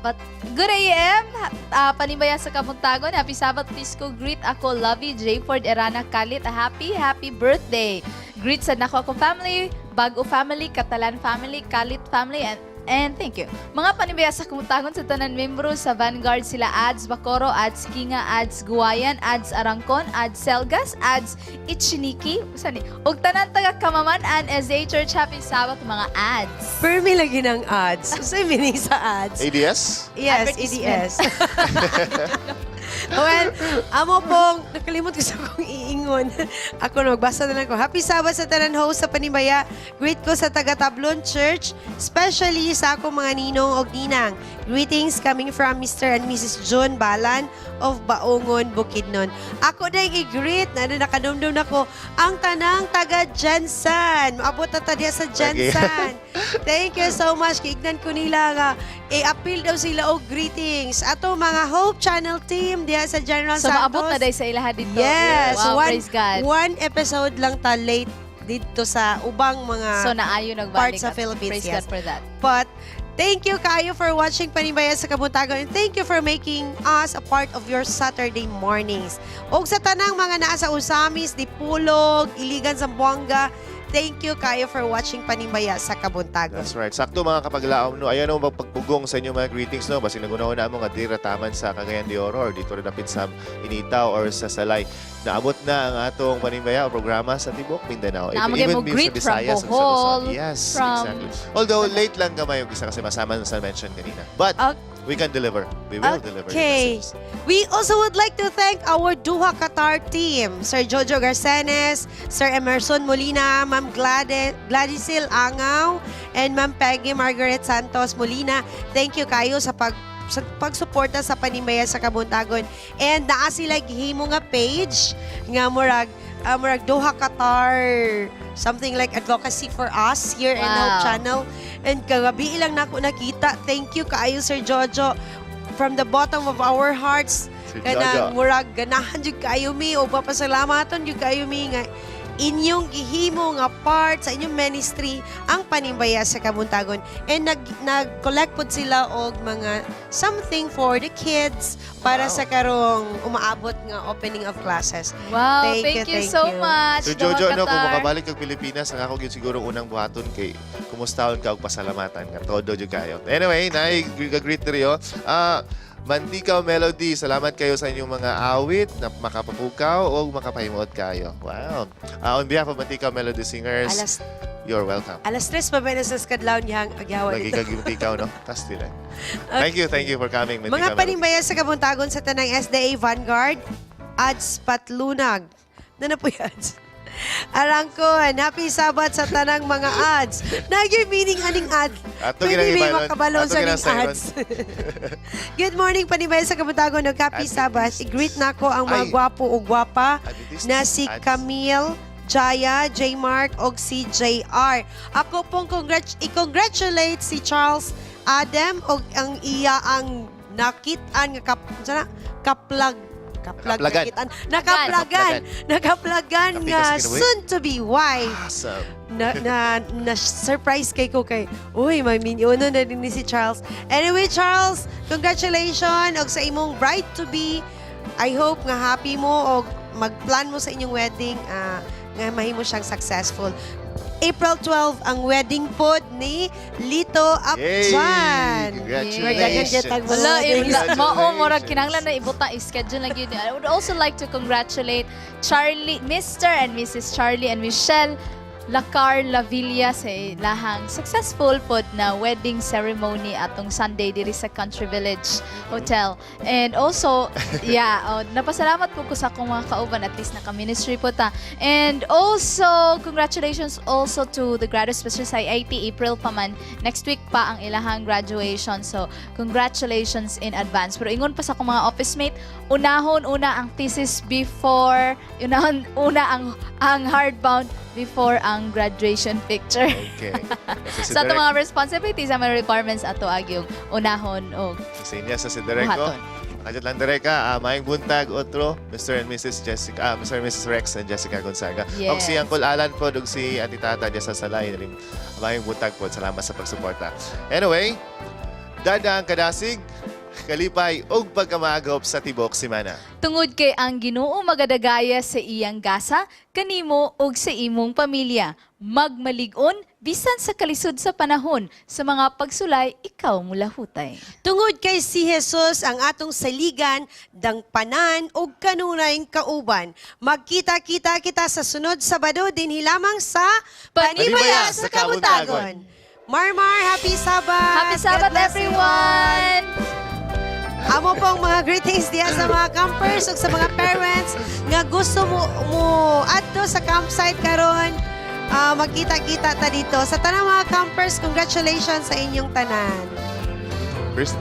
But good AM, Panimbaya sa Kabuntagon. Happy Sabbath, Pisco. Greet ako, Lovey J. Ford Erana Kalit. Happy birthday. Greet sa nako akong family, Bago family, Catalan family, Kalit family, and thank you. Mga Panimbaya sa Kabuntagon sa tanan membro sa Vanguard sila Ads Bacoro, Ads Kinga, Ads Guayan, Ads Arangkon, Ads Selgas, Ads Ichiniki, ug tanan taga Kamaman and SA Church. Happy Sabbath mga Ads. Permi lagi ng ads. Sa'yo meaning sa ads? ADS? Yes, ADS. Well, amo pong, nakalimot ko sa akong iingon. Ako na, magbasa na lang ko. Happy Sabbath sa tanan host sa Panimbaya. Greet ko sa taga Tablon Church, especially sa akong mga ninong og ninang. Greetings coming from Mr. and Mrs. John Balan of Baongon, Bukidnon. Ako na i-greet na nakadumdum na ko ang tanang taga Jensen. Maabot na ta diya sa Jensen. Thank you so much. Kiignan ko nila nga i-appeal daw sila og greetings. Ato mga Hope Channel team diya sa General So, Santos. maabot na dahil sa ilaha dito. Yes. Wow, one, praise God. one episode lang ta late dito sa ubang mga So, naayo nagbalik. parts sa Philippines. Praise Yes. God for that. But thank you kayo for watching Panimbaya sa Kabuntagon and thank you for making us a part of your Saturday mornings. Og sa tanang mga naa sa Usamis, Dipulog, Iligan, Zamboanga, thank you kayo for watching Panimbaya sa Kabuntagon. That's right. Sakto mga kapaglaom, no? Ayan ang magpagpugong sa inyong mga greetings, no? Basi nagunahon na mo nga dira taman sa Cagayan de Oro or dito rin napit sa Initaw or sa Salay. Naabot na ang atong Panimbaya o programa sa Tibok, Mindanao. Naamagay mo greet from Visayas, Bohol. Yes, from... exactly. Although late lang gamay yung isa kasi masama sa mention kanina. But we can deliver. We will deliver. Okay. We also would like to thank our Duha Qatar team, Sir Jojo Garcenes, Sir Emerson Molina, Ma'am Gladisil Angaw, and Ma'am Peggy Margaret Santos Molina. Thank you kayo sa pagsuporta sa Panimbaya sa Kabuntagon. And naa sila gihimo nga page nga murag Duha Qatar, something like advocacy for us here in Hope Channel. And kagabi lang na ako nakita. Thank you kaayo Sir Jojo from the bottom of our hearts. Kanang murag ganahan jud kayo mi o papasalamaton jud kayo mi nga inyong gihimo nga part sa inyong ministry ang Panimbaya sa Kabuntagon. And nag-collect po sila og mga something for the kids para sa karong umaabot nga opening of classes. Wow, thank you so much. So Jojo, kung makabalik kag Pilipinas, ang ako yun siguro unang buhaton kay kumustahon ka og pasalamatan nga todo jud kayo. Anyway, greet rio. Mantikaw Melody, salamat kayo sa inyong mga awit na makapapukaw o makapahimuot kayo. Wow. On behalf of Mantikaw Melody Singers, you're welcome. Alas 3 pa ba na sa skadlaw niyang agyawan Lagi ito? kag Mantikaw, no? Tas nila. Thank you for coming, Mantikaw Mga Melody. Panimbaya sa Kabuntagon sa tanang SDA Vanguard, Ads Patlunag. Na po yung ads? Arangkon, happy Sabat sa tanang mga ads. Nagyoy meaning aning ad. Pwede may makabalon sa aning ads. Good morning, Panimbaya sa Kabuntagon. Happy Sabat. I-greet na ko ang mga gwapo o gwapa na si Camille, Jaya, J. Mark, o si JR. Ako pong i-congratulate si Charles Adam o ang iya ang nakitaan nga nakaplagan nga soon to be wife. Awesome. na surprise kay ko kay uy may minyono na din ni si Charles. Anyway Charles, congratulations og sa imong bride to be. I hope nga happy mo og magplan mo sa inyong wedding nga mahimo siyang successful. April 12 ang wedding pod ni Lito Apjan. Congratulations. Murag kinahanglan na ibuta i-schedule lang yun. I would also like to congratulate Mr. and Mrs. Charlie and Michelle Lacar Lavilla sa lahang successful pod na wedding ceremony atong Sunday diri sa Country Village Hotel. And also, napasalamat po ko sa akong mga kauban, at least naka-ministry po ta. And also, congratulations also to the graduates sa IT, April pa man. Next week pa ang ilahang graduation. So, congratulations in advance. Pero ingon pa sa akong mga office mate, una ang thesis before, ang hardbound before ang graduation picture. Okay. Sa ato mga responsibilities, ang mga requirements ato agyong unahon o sa inyo sa Sidereko. Kajat lang direka, maayong buntag otro, Mr. and Mrs. Rex and Jessica Gonzaga. Yes. Og si Uncle Alan po, og si Ati Tata diya sa Salay. Maayong buntag po. Salamat sa pagsuporta. Anyway, dada ang kadasig, kalipay og pagkamagop sa tibok simana. Tungod kay ang Ginoo magadagaya sa iyang gasa, kanimo og sa imong pamilya. Magmalig-on bisan sa kalisod sa panahon, sa mga pagsulay ikaw mulahutay. Tungod kay si Jesus ang atong saligan, dangpanan ug kanunay kauban. Magkita-kita kita sa sunod Sabado dinhi lamang sa Panimbaya sa Kabuntagon. Marmar, happy Sabat! Happy Sabat everyone! Amo pong mga greetings diya sa mga campers ug sa mga parents nga gusto mo adto sa campsite karon. Magkita-kita ta dito. Sa tanang mga campers, congratulations sa inyong tanan. First,